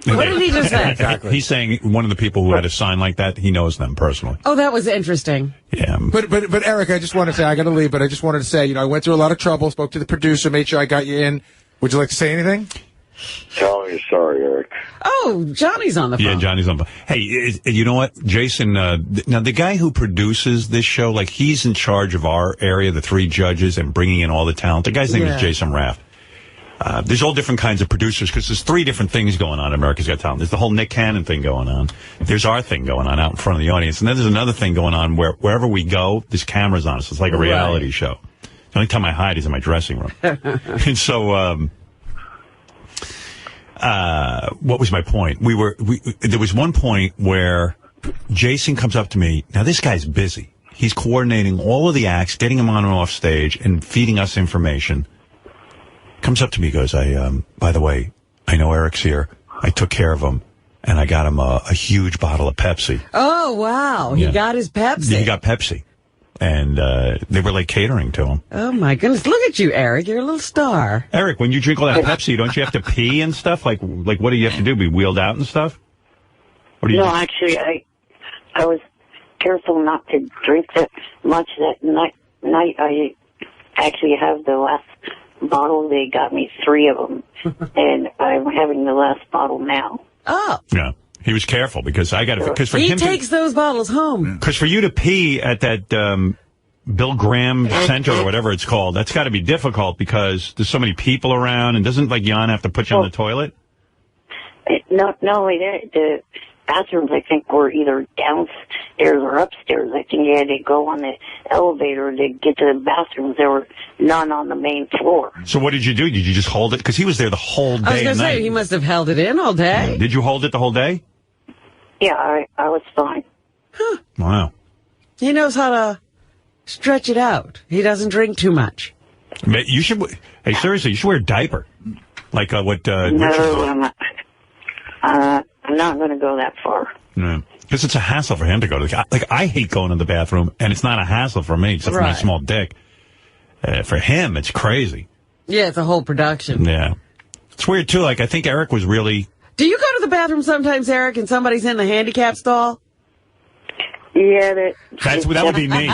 What did he just say? Exactly. He's saying one of the people who had a sign like that, he knows them personally. Oh, that was interesting. Yeah. But Eric, I just want to say, I got to leave, but I just wanted to say, I went through a lot of trouble, spoke to the producer, made sure I got you in. Would you like to say anything? Tell me sorry, Eric. Oh, Johnny's on the phone. Yeah, Johnny's on the phone. Hey, you know what, Jason, now the guy who produces this show, like, he's in charge of our area, the 3 judges, and bringing in all the talent. The guy's name is Jason Raff. There's all different kinds of producers, because there's 3 different things going on in America's Got Talent. There's the whole Nick Cannon thing going on. There's our thing going on out in front of the audience. And then there's another thing going on where wherever we go, there's cameras on us. It's like a reality show. The only time I hide is in my dressing room. And so, what was my point? There was one point where Jason comes up to me. Now, this guy's busy. He's coordinating all of the acts, getting them on and off stage, and feeding us information. Comes up to me, goes, by the way, I know Eric's here. I took care of him, and I got him a huge bottle of Pepsi. Oh, wow. He got his Pepsi. He got Pepsi. And they were, like, catering to him. Oh, my goodness. Look at you, Eric. You're a little star. Eric, when you drink all that Pepsi, don't you have to pee and stuff? Like what do you have to do? Be wheeled out and stuff? What do you do? Actually, I was careful not to drink that much that night. I actually have the last bottle. They got me 3 of them, and I'm having the last bottle now. Oh. Yeah. He was careful because I got to. Because for he him takes those bottles home. Because for you to pee at that Bill Graham Center or whatever it's called, that's got to be difficult because there's so many people around, and doesn't like Jan have to put you on the toilet? Not only that, the bathrooms I think were either downstairs or upstairs. I think you had to go on the elevator to get to the bathrooms. There were none on the main floor. So what did you do? Did you just hold it? Because he was there the whole day. I was going to say, night. he must have held it in all day. Did you hold it the whole day? Yeah, I was fine. Huh. Wow. He knows how to stretch it out. He doesn't drink too much. You should. Hey, seriously, you should wear a diaper. Like what? No, I'm not going to go that far. No. Because it's a hassle for him to go to the... Like, I hate going to the bathroom, and it's not a hassle for me, except for my small dick. For him, it's crazy. Yeah, it's a whole production. Yeah. It's weird, too. Like, I think Eric was really... Do you go to the bathroom sometimes, Eric, and somebody's in the handicap stall? Yeah, that would be me.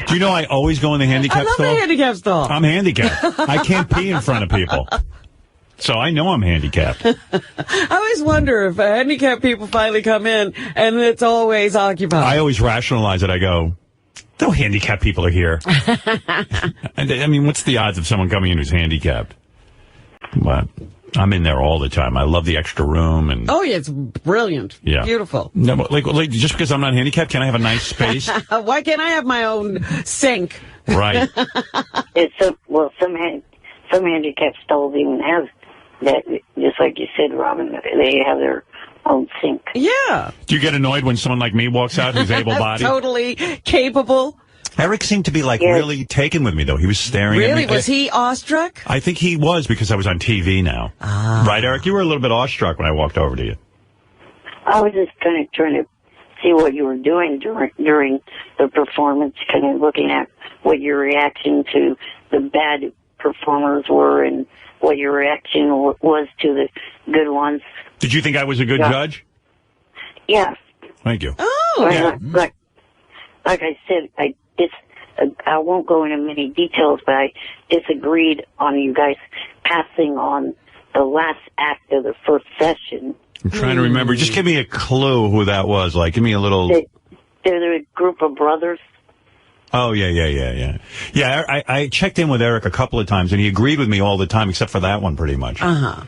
Do you know I always go in the handicap stall? I love the handicap stall. I'm handicapped. I can't pee in front of people. So I know I'm handicapped. I always wonder if handicapped people finally come in and it's always occupied. I always rationalize it. I go, no handicapped people are here. I mean, what's the odds of someone coming in who's handicapped? But I'm in there all the time. I love the extra room. And oh, yeah, it's brilliant. Yeah. Beautiful. No, but like, just because I'm not handicapped, can I have a nice space? Why can't I have my own sink? Right. Some handicap stalls even have that, just like you said, Robin, they have their own sink. Yeah. Do you get annoyed when someone like me walks out who's able-bodied? Totally capable. Eric seemed to be, really taken with me, though. He was staring at me. Really? Was he awestruck? I think he was, because I was on TV now. Right, Eric? You were a little bit awestruck when I walked over to you. I was just kind of trying to see what you were doing during the performance, kind of looking at what your reaction to the bad performers were and what your reaction was to the good ones. Did you think I was a good judge? Yeah. Thank you. Oh, yeah. Like I said, I won't go into many details, but I disagreed on you guys passing on the last act of the first session. I'm trying to remember. Just give me a clue who that was. Like, give me a little... They're a group of brothers. Oh, yeah. Yeah, I checked in with Eric a couple of times, and he agreed with me all the time, except for that one, pretty much. Uh-huh.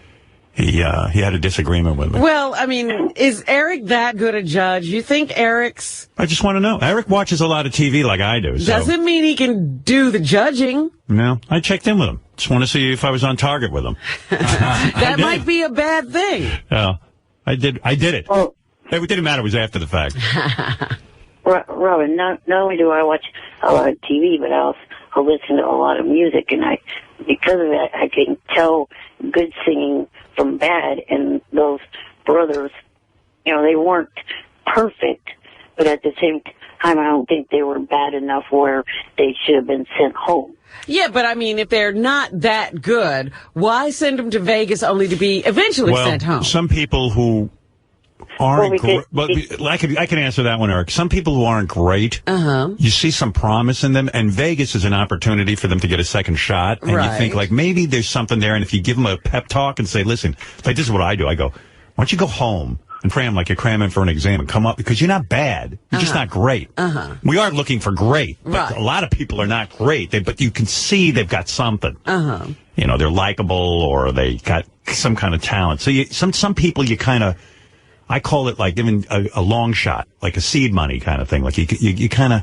He had a disagreement with me. Well, I mean, is Eric that good a judge? You think Eric's... I just want to know. Eric watches a lot of TV like I do. So. Doesn't mean he can do the judging. No, I checked in with him. Just want to see if I was on target with him. That might be a bad thing. Yeah, I did it. Oh. It didn't matter. It was after the fact. Robin, not only do I watch a lot of TV, but I also listen to a lot of music, and because of that, I can tell good singing from bad, and those brothers, they weren't perfect, but at the same time, I don't think they were bad enough where they should have been sent home. Yeah, but I mean, if they're not that good, why send them to Vegas only to be eventually sent home? Some people who aren't great. Well, I can answer that one, Eric. Some people who aren't great, you see some promise in them, and Vegas is an opportunity for them to get a second shot. And you think, maybe there's something there, and if you give them a pep talk and say, listen, this is what I do. I go, why don't you go home and cram like you're cramming for an exam and come up, because you're not bad. You're just not great. We are looking for great, but a lot of people are not great. But you can see they've got something. They're likable, or they got some kind of talent. So some people you kind of... I call it like giving a long shot, like a seed money kind of thing. Like you kind of,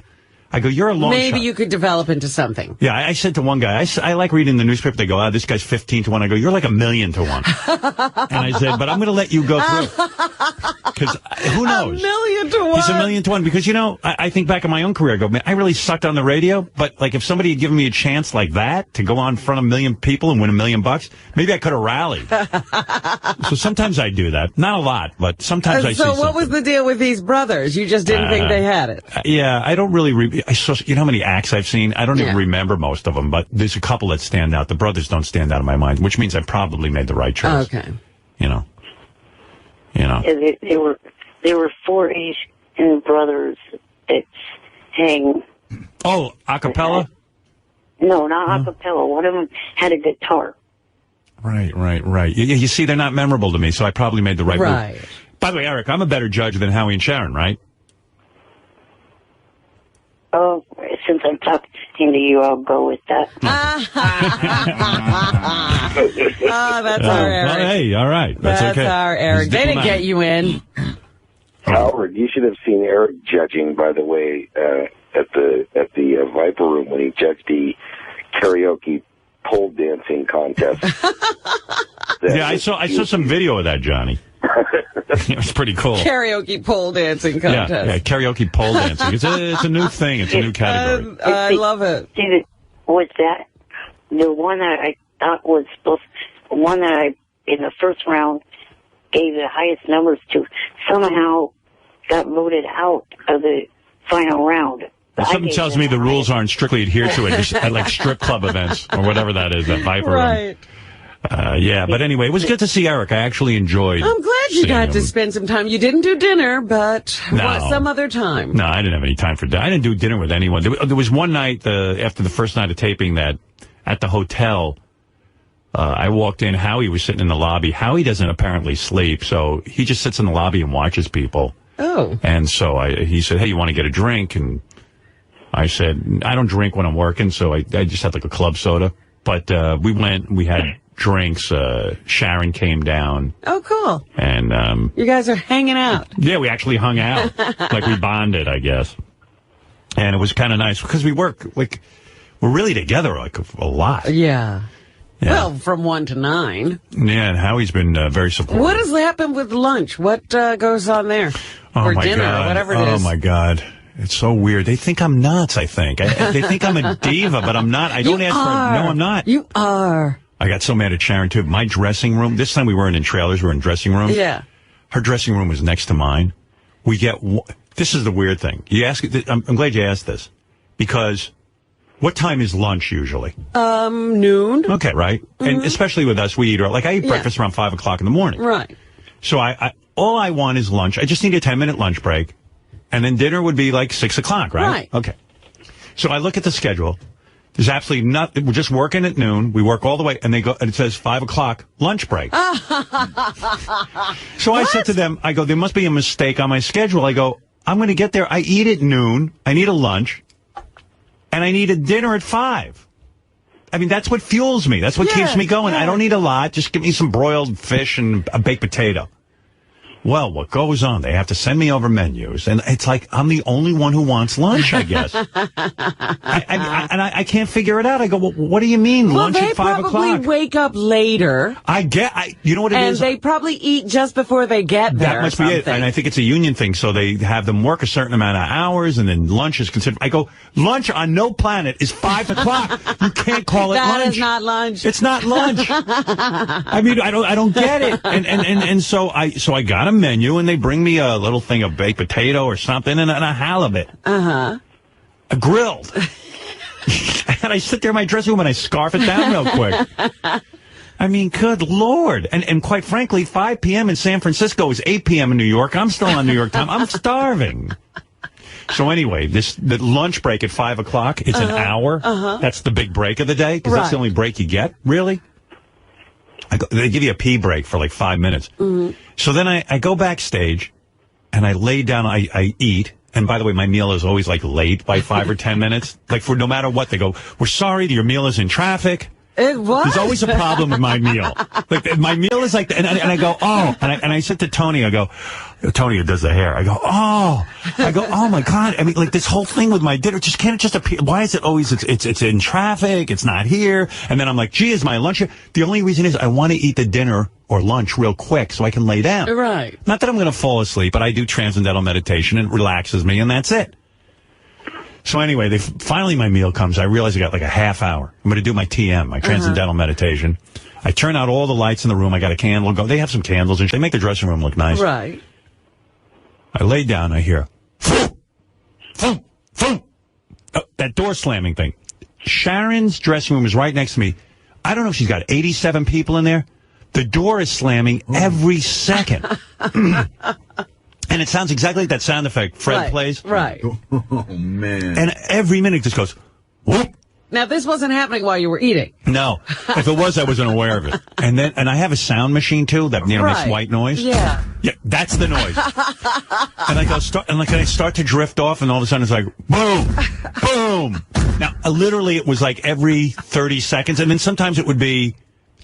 I go, you're a long shot. Maybe you could develop into something. Yeah, I said to one guy, I like reading the newspaper. They go, this guy's 15 to 1. I go, you're like 1,000,000 to 1. And I said, but I'm going to let you go through. Because who knows? 1,000,000 to 1. He's 1,000,000 to 1. Because, I think back in my own career, I go, man, I really sucked on the radio. But, if somebody had given me a chance like that to go on in front of 1,000,000 people and win $1 million, maybe I could have rallied. So sometimes I do that. Not a lot, but sometimes I see something. So what was the deal with these brothers? You just didn't think they had it? Yeah, I don't really... you know how many acts I've seen? I don't even remember most of them, but there's a couple that stand out. The brothers don't stand out in my mind, which means I probably made the right choice. Okay. Yeah, they were 4 Asian brothers that hang... Oh, a cappella? No, not a cappella. One of them had a guitar. Right. You see, they're not memorable to me, so I probably made the right move. By the way, Eric, I'm a better judge than Howie and Sharon, right? Oh, since I'm talking to you, I'll go with that. That's our Eric. Well, hey, all right. That's okay. That's our Eric. They didn't get you in. Howard, you should have seen Eric judging, by the way, at the Viper Room when he judged the karaoke pole dancing contest. Yeah, I saw some video of that, Johnny. It was pretty cool. Karaoke pole dancing contest. Yeah, karaoke pole dancing. It's a new thing. It's a new category. I love it. See, was that the one that I thought was one that I, in the first round, gave the highest numbers to, somehow got voted out of the final round. Something tells me the rules aren't strictly adhered to at like strip club events or whatever that is, that Viper room. Right. Yeah, but anyway, it was good to see Eric. I actually enjoyed. I'm glad you got to spend some time. You didn't do dinner, but some other time. No, I didn't have any time for dinner. I didn't do dinner with anyone. There was one night after the first night of taping that at the hotel, I walked in. Howie was sitting in the lobby. Howie doesn't apparently sleep, so he just sits in the lobby and watches people. Oh. And so he said, hey, you want to get a drink? And I said, I don't drink when I'm working, so I just had like a club soda. But we went, we had drinks. Sharon came down. Oh, cool. And you guys are hanging out. Yeah, we actually hung out. Like we bonded, I guess. And it was kind of nice because we work, like, we're really together like a lot. Yeah. Well, from 1 to 9. Yeah, and Howie's been very supportive. What has happened with lunch? What goes on there? Or dinner, or whatever it is. Oh, my God. It's so weird. They think I'm nuts, I think. They think I'm a diva, but I'm not. I don't ask for it. No, I'm not. You are. I got so mad at Sharon, too. My dressing room, this time we weren't in trailers, we were in dressing rooms. Yeah. Her dressing room was next to mine. We get, this is the weird thing. I'm glad you asked this, because what time is lunch usually? Noon. Okay, right? Mm-hmm. And especially with us, we eat, like I eat breakfast around 5 o'clock in the morning. Right. So all I want is lunch. I just need a 10-minute lunch break. And then dinner would be like 6 o'clock, right? Right. Okay. So I look at the schedule. There's absolutely nothing. We're just working at noon. We work all the way, and it says 5 o'clock lunch break. So I said to them, I go, there must be a mistake on my schedule. I go, I'm going to get there. I eat at noon. I need a lunch. And I need a dinner at 5. I mean, that's what fuels me. That's what keeps me going. I don't need a lot. Just give me some broiled fish and a baked potato. Well, what goes on? They have to send me over menus, and it's like I'm the only one who wants lunch, I guess. I can't figure it out. I go, well, what do you mean, lunch at 5 o'clock? They probably wake up later. You know what it is? And they probably eat just before they get there. That must be it. And I think it's a union thing, so they have them work a certain amount of hours, and then lunch is considered. I go, lunch on no planet is 5 o'clock. You can't call it lunch. That is not lunch. It's not lunch. I mean, I don't get it. And so I got a menu, and they bring me a little thing of baked potato or something and a halibut. A grilled. And I sit there in my dressing room and I scarf it down real quick. I mean, good Lord. And quite frankly, 5 p.m. in San Francisco is 8 p.m. in New York. I'm still on New York time. I'm starving. So anyway, the lunch break at 5 o'clock, it's an hour. That's the big break of the day, because that's the only break you get. Really? They give you a pee break for like 5 minutes. So then I go backstage, and I lay down, I eat. And by the way, my meal is always like late by 5 or 10 minutes. Like for no matter what, they go, we're sorry, your meal is in traffic. What? There's always a problem with my meal. Like my meal is like, and I go, oh, and I said to Tony, I go, Tony who does the hair, I go, oh my God. I mean, like this whole thing with my dinner can't it just appear? Why is it always, it's in traffic, it's not here. And then I'm like, gee, is my lunch here? The only reason is I want to eat the dinner or lunch real quick so I can lay down. Right. Not that I'm going to fall asleep, but I do transcendental meditation and it relaxes me, and that's it. So anyway, finally my meal comes. I realize I got like a half hour. I'm going to do my TM, my transcendental meditation. I turn out all the lights in the room. I got a candle. They have some candles, and they make the dressing room look nice. Right. I lay down. I hear, that door slamming thing. Sharon's dressing room is right next to me. I don't know if she's got 87 people in there. The door is slamming every second. And it sounds exactly like that sound effect Fred plays. Right. Oh, man. And every minute it just goes, whoop. Now, this wasn't happening while you were eating. No. If it was, I wasn't aware of it. And I have a sound machine, too, that makes white noise. Yeah. Yeah, that's the noise. And I start to drift off, and all of a sudden it's like, boom, boom. Now, literally, it was like every 30 seconds, and then sometimes it would be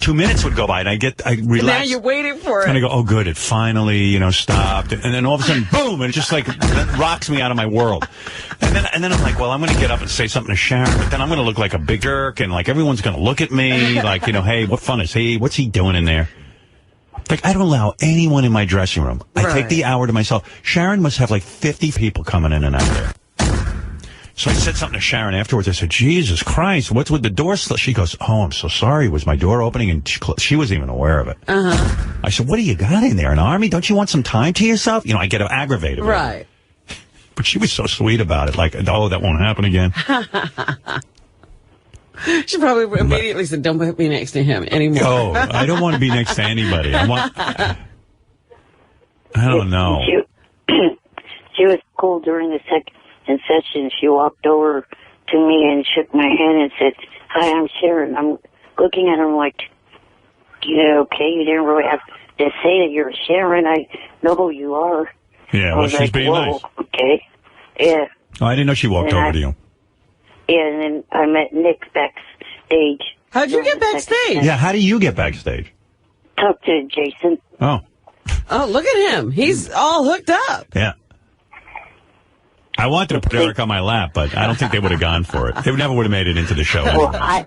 2 minutes would go by, and I relax. Now you're waiting for it. And I go, oh, good, it finally, stopped. And then all of a sudden, boom, and it just like rocks me out of my world. And then I'm like, well, I'm going to get up and say something to Sharon, but then I'm going to look like a big jerk, and like everyone's going to look at me, like, hey, what fun is he? What's he doing in there? Like, I don't allow anyone in my dressing room. I take the hour to myself. Sharon must have like 50 people coming in and out there. So I said something to Sharon afterwards. I said, Jesus Christ, what's with the door? She goes, oh, I'm so sorry. Was my door opening? And she wasn't even aware of it. I said, what do you got in there? An army? Don't you want some time to yourself? I get aggravated. Right. But she was so sweet about it. Like, oh, that won't happen again. She probably immediately said, don't put me next to him anymore. Oh, I don't want to be next to anybody. I don't know. She was cool during the second session. She walked over to me and shook my hand and said, "Hi, I'm Sharon." I'm looking at her like, "You okay? You didn't really have to say that you're Sharon. I know who you are." Yeah, well, she's being nice. Okay. Yeah. Oh, I didn't know she walked over to you. Yeah, and then I met Nick backstage. How'd you get backstage? Yeah, how do you get backstage? Talk to Jason. Oh. Oh, look at him. He's all hooked up. Yeah. I wanted to put Eric on my lap, but I don't think they would have gone for it. They never would have made it into the show. Well, anyway.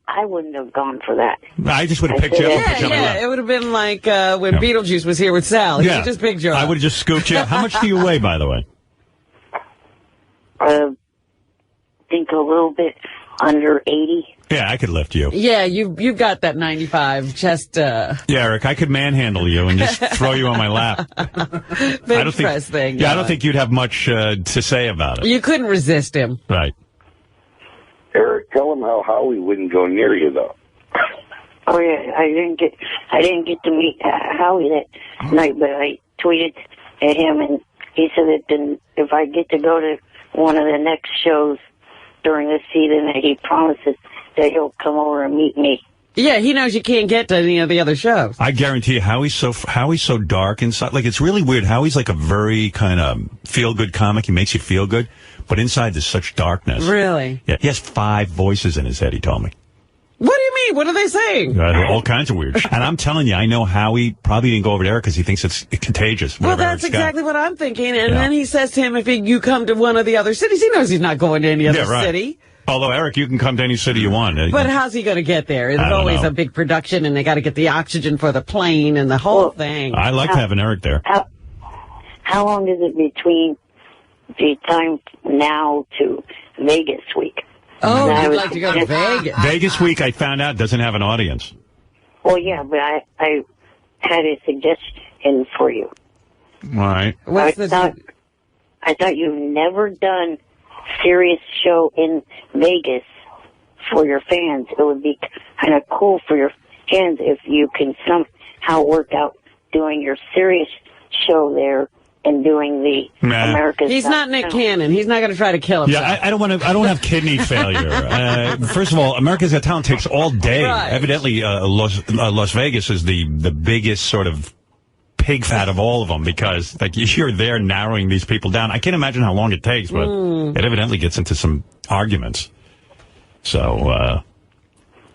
I wouldn't have gone for that. I just would have picked you up and put you on my lap. It would have been like when Beetlejuice was here with Sal. He just picked you up. I would have just scooped you up. How much do you weigh, by the way? I think a little bit under 80. Yeah, I could lift you. Yeah, you've got that 95 chest. Yeah, Eric, I could manhandle you and just throw you on my lap. Bench press thing. Yeah, I don't think you'd have much to say about it. You couldn't resist him. Right. Eric, tell him how Howie wouldn't go near you, though. Oh yeah, I didn't get to meet Howie that night, but I tweeted at him, and he said that then if I get to go to one of the next shows during this season, that he promises that he'll come over and meet me. Yeah, he knows you can't get to any of the other shows. I guarantee you, Howie's so dark inside. Like, it's really weird. Howie's like a very kind of feel-good comic. He makes you feel good. But inside, there's such darkness. Really? Yeah, he has 5 voices in his head, he told me. What do you mean? What are they saying? All kinds of weird. And I'm telling you, I know Howie probably didn't go over to Eric because he thinks it's contagious. Well, that's exactly what I'm thinking. And then he says to him, if you come to one of the other cities, he knows he's not going to any other city. Although, Eric, you can come to any city you want. But how's he going to get there? It's always a big production, and they got to get the oxygen for the plane and the whole thing. I like having Eric there. How long is it between the time now to Vegas week? Oh, you'd like to go to Vegas. Vegas week, I found out, doesn't have an audience. Well, yeah, but I had a suggestion for you. All right. I thought you've never done serious show in Vegas for your fans. It would be kind of cool for your fans if you can somehow work out doing your serious show there and doing the America's. He's not Nick Cannon. He's not going to try to kill himself. Yeah, I don't have kidney failure. First of all, America's Got Talent takes all day. Right. Evidently, Las Vegas is the biggest sort of pig fat of all of them because like you're there narrowing these people down. I can't imagine how long it takes, but it evidently gets into some arguments. So,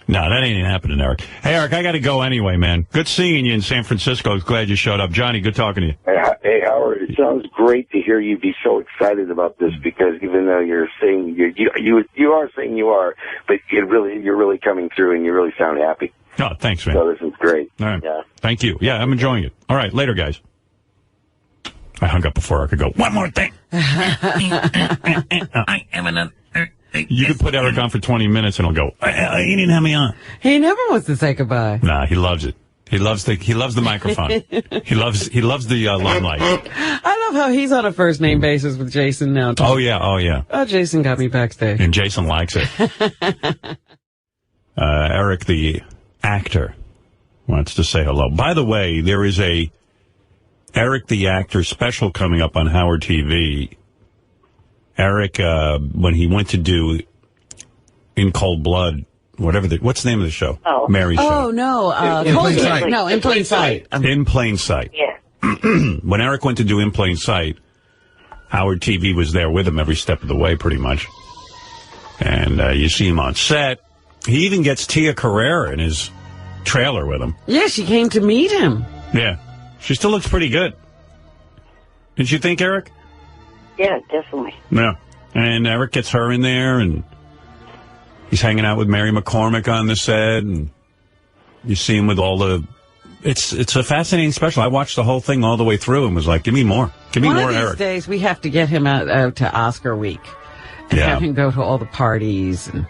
no, that ain't happening, Eric. Hey, Eric, I got to go anyway, man. Good seeing you in San Francisco. Glad you showed up. Johnny, good talking to you. Hey, Howard, it sounds great to hear you be so excited about this because even though you're saying you are saying you are, but you're really coming through and you really sound happy. Oh, thanks, man. So this is great. All right. Yeah. Thank you. Yeah, I'm enjoying it. All right, later, guys. I hung up before I could go. One more thing. I am another. You could put Eric on for 20 minutes and he'll go, he didn't have me on. He never wants to say goodbye. Nah, he loves it. He loves the microphone. he loves the limelight. I love how he's on a first name basis with Jason now. Oh yeah. Oh, Jason got me backstage. And Jason likes it. Eric, the actor, wants to say hello. By the way, there is a Eric the Actor special coming up on Howard TV. Eric, when he went to do In Cold Blood, what's the name of the show? Oh. Mary's show. Oh, no. In Plain Sight. No, In Plain Sight. In Plain Sight. Yeah. When Eric went to do In Plain Sight, Howard TV was there with him every step of the way, pretty much. And you see him on set. He even gets Tia Carrere in his trailer with him. Yeah, she came to meet him. Yeah. She still looks pretty good. Didn't you think, Eric? Yeah, definitely. Yeah. And Eric gets her in there, and he's hanging out with Mary McCormick on the set, and you see him with all the... It's a fascinating special. I watched the whole thing all the way through and was like, give me more. Give me more, Eric. One of these days, we have to get him out to Oscar week and have him go to all the parties. And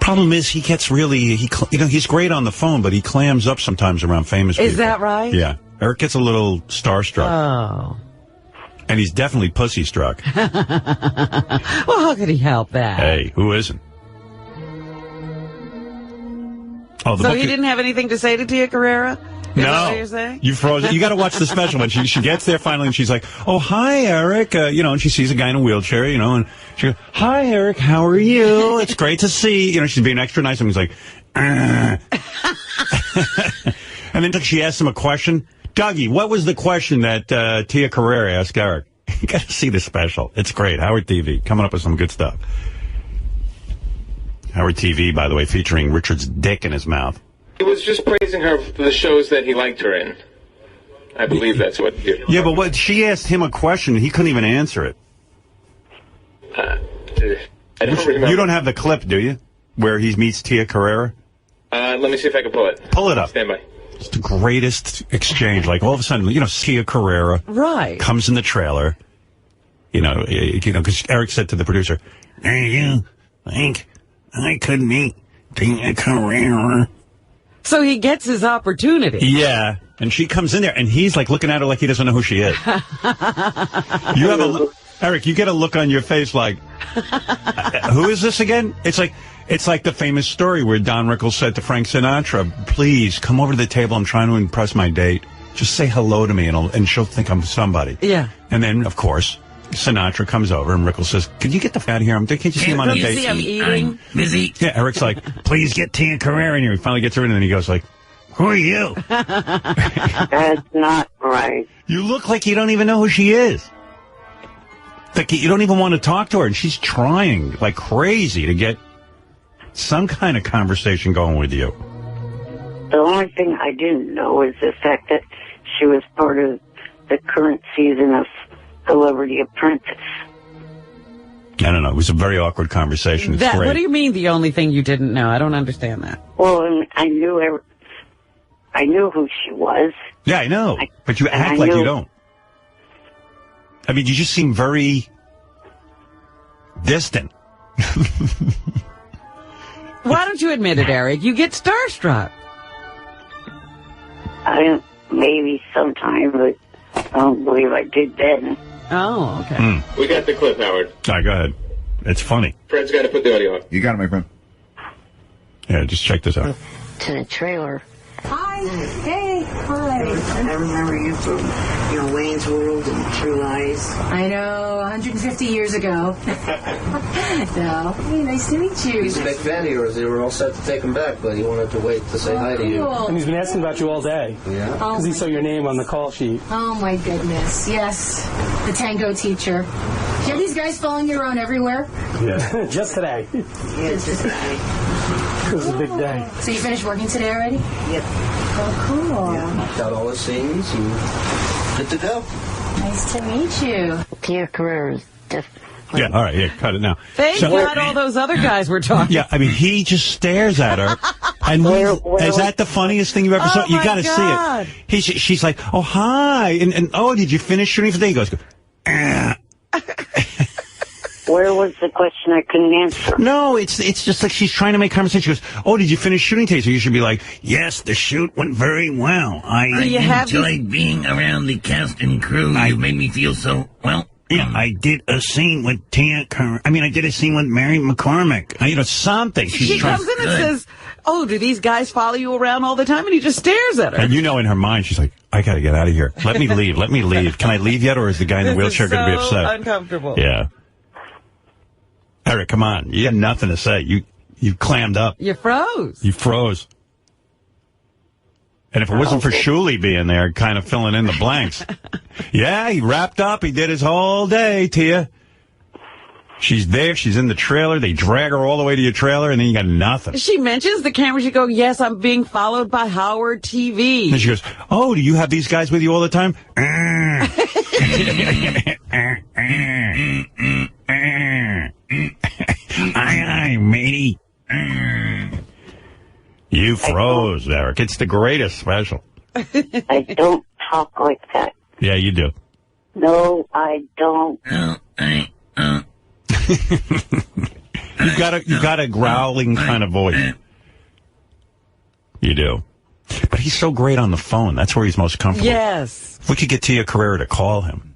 problem is, he gets really... he's great on the phone, but he clams up sometimes around famous people. Is that right? Yeah. Eric gets a little starstruck. Oh. And he's definitely pussy struck. Well, how could he help that? Hey, who isn't? Oh, so he didn't have anything to say to Tia Carrere? Is that what you're saying? You froze it. You got to watch the special one. She gets there finally, and she's like, "Oh, hi, Eric." And she sees a guy in a wheelchair, and she goes, "Hi, Eric. How are you? It's great to see." She's being extra nice, and he's like, and then she asks him a question. Dougie, what was the question that Tia Carrere asked Eric? You got to see the special. It's great. Howard TV coming up with some good stuff. Howard TV, by the way, featuring Richard's dick in his mouth. He was just praising her for the shows that he liked her in. I believe that's what he did. Yeah, but what she asked him a question, he couldn't even answer it. I don't remember. You don't have the clip, do you? Where he meets Tia Carrere? Let me see if I can pull it. Pull it up. Stand by. It's the greatest exchange. Like, all of a sudden, Tia Carrere comes in the trailer. Because Eric said to the producer, "Hey, you think I could meet Tia Carrere?" So he gets his opportunity. Yeah, and she comes in there, and he's like looking at her like he doesn't know who she is. You have Eric, you get a look on your face like, who is this again? It's like the famous story where Don Rickles said to Frank Sinatra, "Please come over to the table. I'm trying to impress my date. Just say hello to me, and she'll think I'm somebody." Yeah. And then, of course, Sinatra comes over, and Rickles says, "Could you get the fat here? Can't you see him on a date?" See, I'm eating. I'm busy. Yeah, Eric's like, "Please get Tia Carrere in here." He finally gets her in, and then he goes like, "Who are you?" That's not right. You look like you don't even know who she is. Like, you don't even want to talk to her, and she's trying like crazy to get some kind of conversation going with you. The only thing I didn't know is the fact that she was part of the current season of Celebrity Apprentice. I don't know. It was a very awkward conversation. It's great. What do you mean the only thing you didn't know? I don't understand that. Well, I knew who she was. Yeah, I know. But you act like you don't. I mean, you just seem very distant. Why don't you admit it, Eric? You get starstruck. Maybe sometime, but I don't believe I did then. Oh, okay. We got the clip, Howard. All right, go ahead. It's funny. Fred's got to put the audio on. You got it, my friend. Yeah, just check this out. To the trailer. Hi. Hey. Hi. I remember you from, Wayne's World and True Lies. I know, 150 years ago. No. Hey, nice to meet you. He's a big fan of yours. They were all set to take him back, but he wanted to wait to say hi to you. Cool. And he's been asking about you all day. Yeah? Because he saw your name on the call sheet. Oh, my goodness. Yes. The tango teacher. Do you have these guys following you around everywhere? Yeah. Just today. Yeah, just today. It was a big day. So you finished working today already? Yep. Oh, cool. Yeah. Got all his scenes and good to go. Nice to meet you. Tia Carrere is definitely... Yeah, all right, yeah, cut it now. Thank God all those other guys were talking. Yeah, I mean, he just stares at her. And is that the funniest thing you've ever saw? You got to see it. She's like, "Oh, hi." And oh, did you finish shooting for the day? He goes, Where was the question I couldn't answer? No, it's just like she's trying to make conversation. She goes, "Oh, did you finish shooting today?" So you should be like, "Yes, the shoot went very well. I enjoyed being around the cast and crew. You made me feel so well." Yeah, I did a scene with Tia Carrere. I mean, I did a scene with Mary McCormick. Something. She comes in and says, "Oh, do these guys follow you around all the time?" And he just stares at her. And in her mind, she's like, "I got to get out of here. Let me leave. Let me leave. Can I leave yet, or is the guy in the wheelchair going to be upset?" Uncomfortable. Yeah. Eric, come on. You got nothing to say. You clammed up. You froze. You froze. And if it wasn't for Shuley being there, kind of filling in the blanks. Yeah, he wrapped up. He did his whole day, Tia. She's there. She's in the trailer. They drag her all the way to your trailer, and then you got nothing. She mentions the camera. She goes, "Yes, I'm being followed by Howard TV." And she goes, "Oh, do you have these guys with you all the time?" Aye, matey. You froze, Eric. It's the greatest special. I don't talk like that. Yeah, you do. No, I don't. You've got a growling kind of voice. You do. But he's so great on the phone. That's where he's most comfortable. Yes. If we could get Tia Carrere to call him.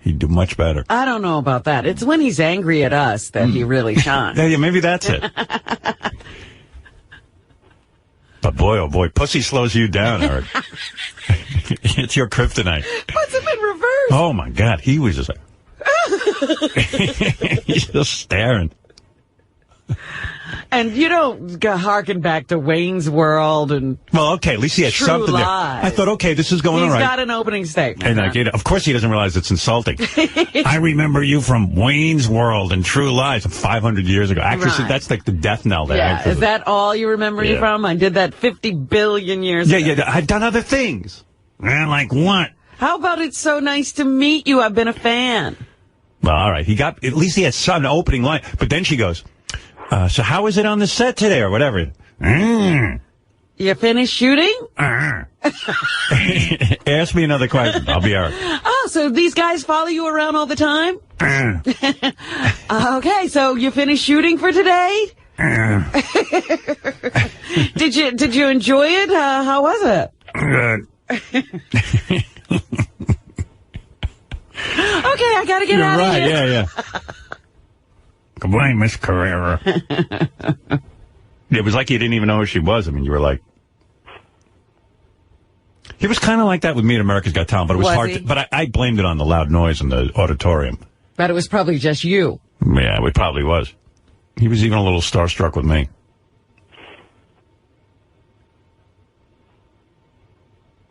He'd do much better. I don't know about that. It's when he's angry at us that he really shines. Yeah, maybe that's it. But boy, oh boy, pussy slows you down, Eric. It's your kryptonite. Puts him in reverse. Oh, my God. He was just like... He's just staring. And you don't harken back to Wayne's World and... Well, okay, at least he had True something Lies. there. I thought, okay, this is going all right. He's got an opening statement. And of course he doesn't realize it's insulting. I remember you from Wayne's World and True Lies 500 years ago. Actresses, that's like the death knell. Yeah, is that all you remember me from? I did that 50 billion years ago. Yeah, I've done other things. Like what? How about It's So Nice to Meet You? I've been a fan. Well, all right. At least he had some opening line. But then she goes, so how is it on the set today or whatever? You finished shooting? Ask me another question. I'll be all right. Oh, so these guys follow you around all the time? Okay, so you finished shooting for today? Did you enjoy it? How was it? Good. Okay, I gotta get out of here. Yeah. Goodbye, Miss Carrera. It was like you didn't even know who she was. I mean, you were like... He was kind of like that with me at America's Got Talent, but it was hard. But I blamed it on the loud noise in the auditorium. But it was probably just you. Yeah, it probably was. He was even a little starstruck with me.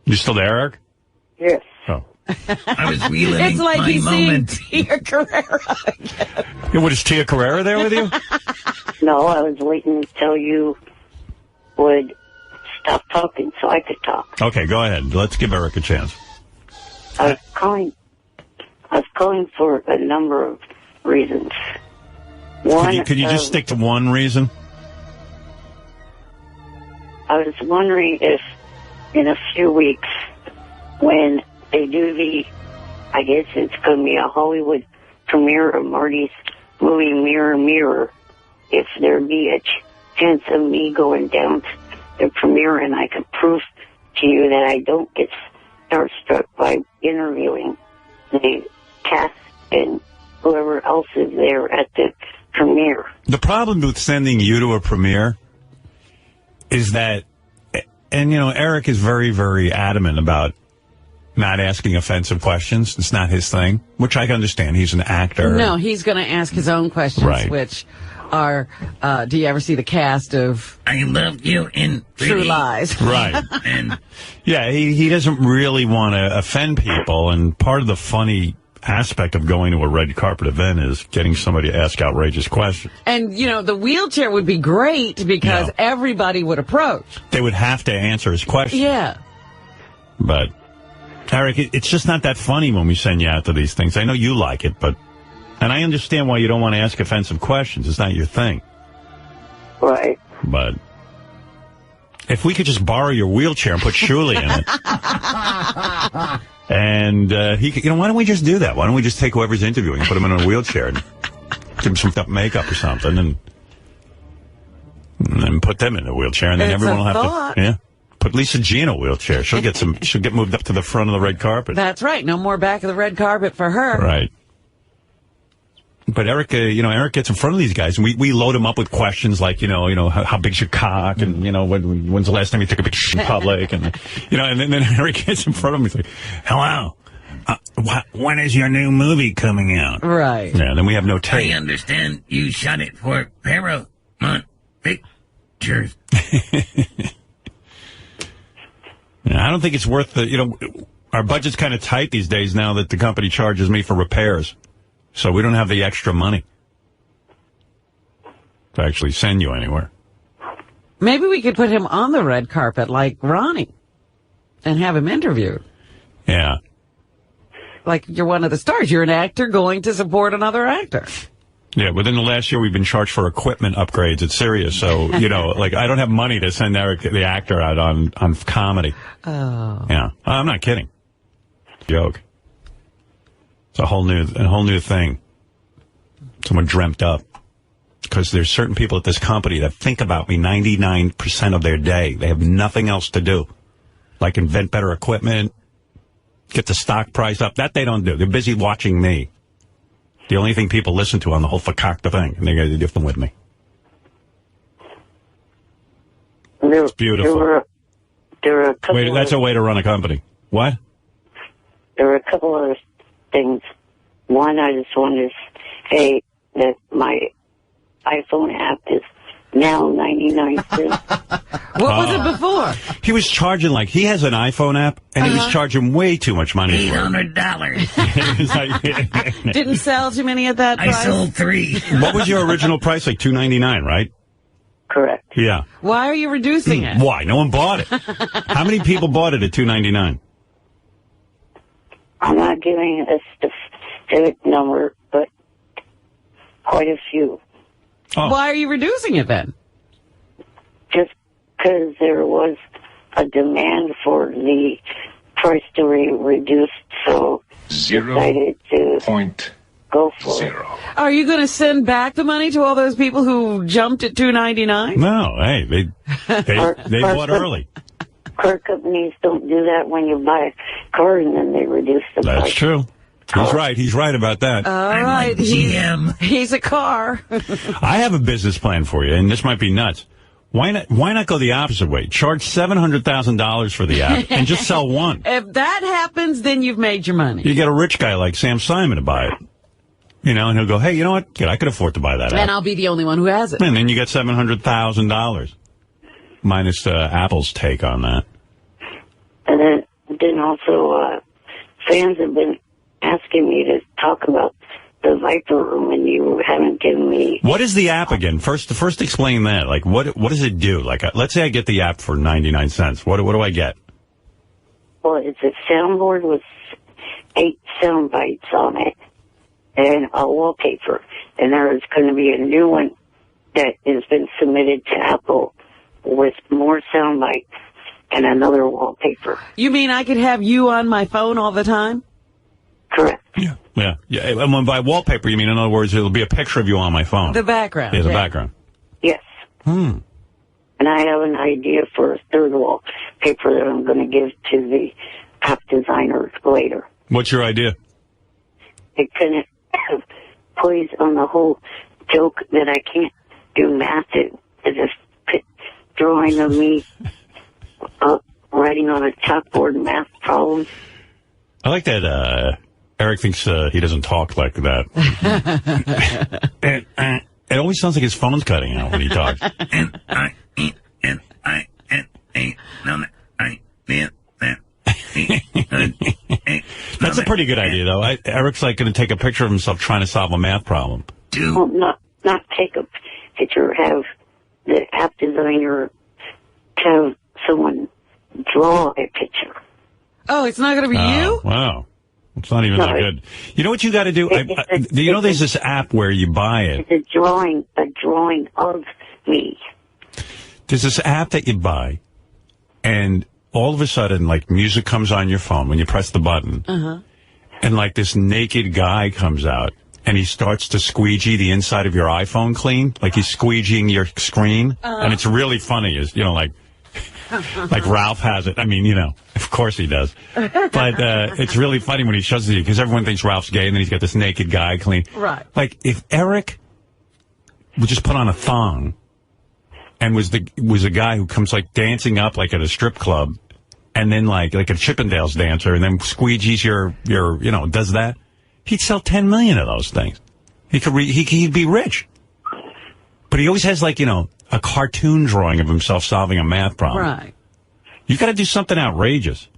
You still there, Eric? Yes. Oh. I was reliving It's like my he's moment. seeing Tia Carrera again. Yeah, what, is Tia Carrera there with you? No, I was waiting until you would stop talking so I could talk. Okay, go ahead. Let's give Eric a chance. I was calling for a number of reasons. One, Could you just stick to one reason? I was wondering if in a few weeks when they do I guess it's going to be a Hollywood premiere of Marty's movie Mirror, Mirror, if there'd be a chance of me going down to the premiere and I could prove to you that I don't get starstruck by interviewing the cast and whoever else is there at the premiere. The problem with sending you to a premiere is that, and Eric is very, very adamant about not asking offensive questions. It's not his thing, which I can understand. He's an actor. No, he's going to ask his own questions, Right. which are, do you ever see the cast of I loved you in True Lies? Right. And Yeah, he doesn't really want to offend people, and part of the funny aspect of going to a red carpet event is getting somebody to ask outrageous questions. And, the wheelchair would be great because everybody would approach. They would have to answer his question. Yeah. But, Eric, it's just not that funny when we send you out to these things. I know you like it, and I understand why you don't want to ask offensive questions. It's not your thing. Right. But if we could just borrow your wheelchair and put Shuli in it. And he could, why don't we just do that? Why don't we just take whoever's interviewing and put him in a wheelchair and give him some makeup or something and then put them in a wheelchair and then everyone will have to put Lisa G in a wheelchair. She'll get moved up to the front of the red carpet. That's right. No more back of the red carpet for her. Right. But Eric, Eric gets in front of these guys, and we load him up with questions like, how big's your cock, and when's the last time you took a big shit in public, and and then Eric gets in front of him, he's like, "Hello, when is your new movie coming out?" Right. Yeah. Then we have no tape. I understand you shot it for Paramount Pictures. Yeah, I don't think it's worth our budget's kind of tight these days now that the company charges me for repairs. So we don't have the extra money to actually send you anywhere. Maybe we could put him on the red carpet like Ronnie and have him interviewed. Yeah. Like you're one of the stars. You're an actor going to support another actor. Yeah, within the last year, we've been charged for equipment upgrades at Sirius. So, I don't have money to send Eric, the actor, out on comedy. Oh. Yeah. I'm not kidding. Joke. It's a whole new thing. Someone dreamt up. Because there's certain people at this company that think about me 99% of their day. They have nothing else to do. Like invent better equipment, Get the stock price up. That they don't do. They're busy watching me. The only thing people listen to on the whole fakakta thing. And they got to do them with me. It's beautiful. There were a couple Wait, that's a way to run a company. What? There were a couple other things. One, I just wanted to say that my iPhone app is now 99 cents. What was it before? He was charging he has an iPhone app, and he was charging way too much money for it. $800. Didn't sell too many at that price? I sold 3. What was your original price? Like $2.99, right? Correct. Yeah. Why are you reducing it? Why? No one bought it. How many people bought it at $2.99? I'm not giving a specific number, but quite a few. Oh. Why are you reducing it then? Just because there was a demand for the price to be reduced, so decided to go for it. Are you going to send back the money to all those people who jumped at $2.99? No, hey, they bought early. Car companies don't do that when you buy a car and then they reduce the price. That's true. He's right. He's right about that. All right. Like GM. He's a car. I have a business plan for you, and this might be nuts. Why not go the opposite way? Charge $700,000 for the app and just sell one. If that happens, then you've made your money. You get a rich guy like Sam Simon to buy it. You know, and he'll go, hey, you know what? Kid, I could afford to buy that app. And I'll be the only one who has it. And then you get $700,000. Minus Apple's take on that. And then also, fans have been asking me to talk about the Viper Room, and you haven't given me... What is the app again? First explain that. Like, what does it do? Like, let's say I get the app for 99 cents. What do I get? Well, it's a soundboard with 8 sound bites on it and a wallpaper. And there is going to be a new one that has been submitted to Apple with more sound bites and another wallpaper. You mean I could have you on my phone all the time? Correct. Yeah. And when by wallpaper, you mean, in other words, it'll be a picture of you on my phone. The background. Yeah, the background. Yes. And I have an idea for a third wallpaper that I'm going to give to the app designer later. What's your idea? It kind of plays on the whole joke that I can't do math. It's just drawing of me writing on a chalkboard math problem. I like that Eric thinks he doesn't talk like that. It always sounds like his phone's cutting out when he talks. That's a pretty good idea, though. Eric's like going to take a picture of himself trying to solve a math problem. Well, not take a picture, have the app designer have someone draw a picture. Oh, it's not going to be you? Wow. It's not even that good. You know what you got to do? You know there's this app where you buy it. It's a drawing of me. There's this app that you buy, and all of a sudden, like, music comes on your phone when you press the button, and, like, this naked guy comes out, and he starts to squeegee the inside of your iPhone clean, like he's squeegeeing your screen, and it's really funny, you know, like Ralph has it. I mean, you know, of course he does. But it's really funny when he shows it to you, because everyone thinks Ralph's gay, and then he's got this naked guy clean. Right. Like, if Eric would just put on a thong and was a guy who comes, like, dancing up, like, at a strip club, and then, like a Chippendales dancer, and then squeegees your you know, does that, he'd sell 10 million of those things. He'd be rich. But he always has, like, you know, a cartoon drawing of himself solving a math problem. Right. You got to do something outrageous.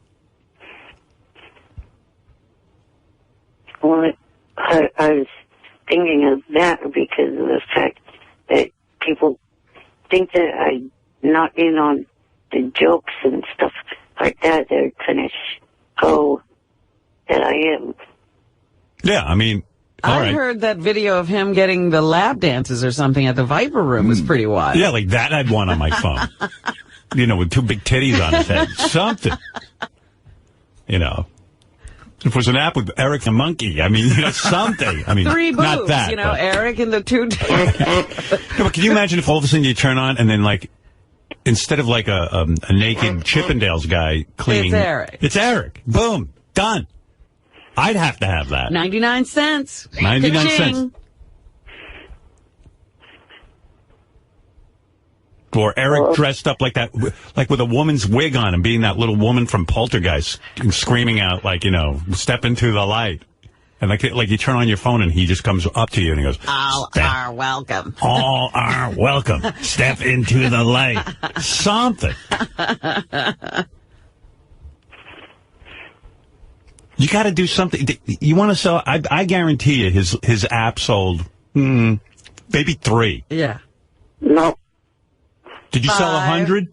Well, I was thinking of that because of the fact that people think that I'm not in on the jokes and stuff like that. They're kind of show that I am. Yeah, I mean, I heard that video of him getting the lap dances or something at the Viper Room was pretty wild. Yeah, like that I'd want on my phone. You know, with 2 big titties on his head. Something. You know. If it was an app with Eric the monkey, I mean, you know, something. I mean, 3 boobs, not that. you know, but. Eric and the 2 No, but can you imagine if all of a sudden you turn on and then, like, instead of like a naked Chippendales guy cleaning. It's Eric. It's Eric. Boom. Done. I'd have to have that. 99 cents. 99 Ka-ching. cents. Or Eric dressed up like that, like with a woman's wig on and being that little woman from Poltergeist and screaming out like, you know, step into the light. And like you turn on your phone and he just comes up to you and he goes, all are welcome. All are welcome. Step into the light. Something. You got to do something. You want to sell, I guarantee you his app sold maybe 3. Yeah. No. Did you sell 100?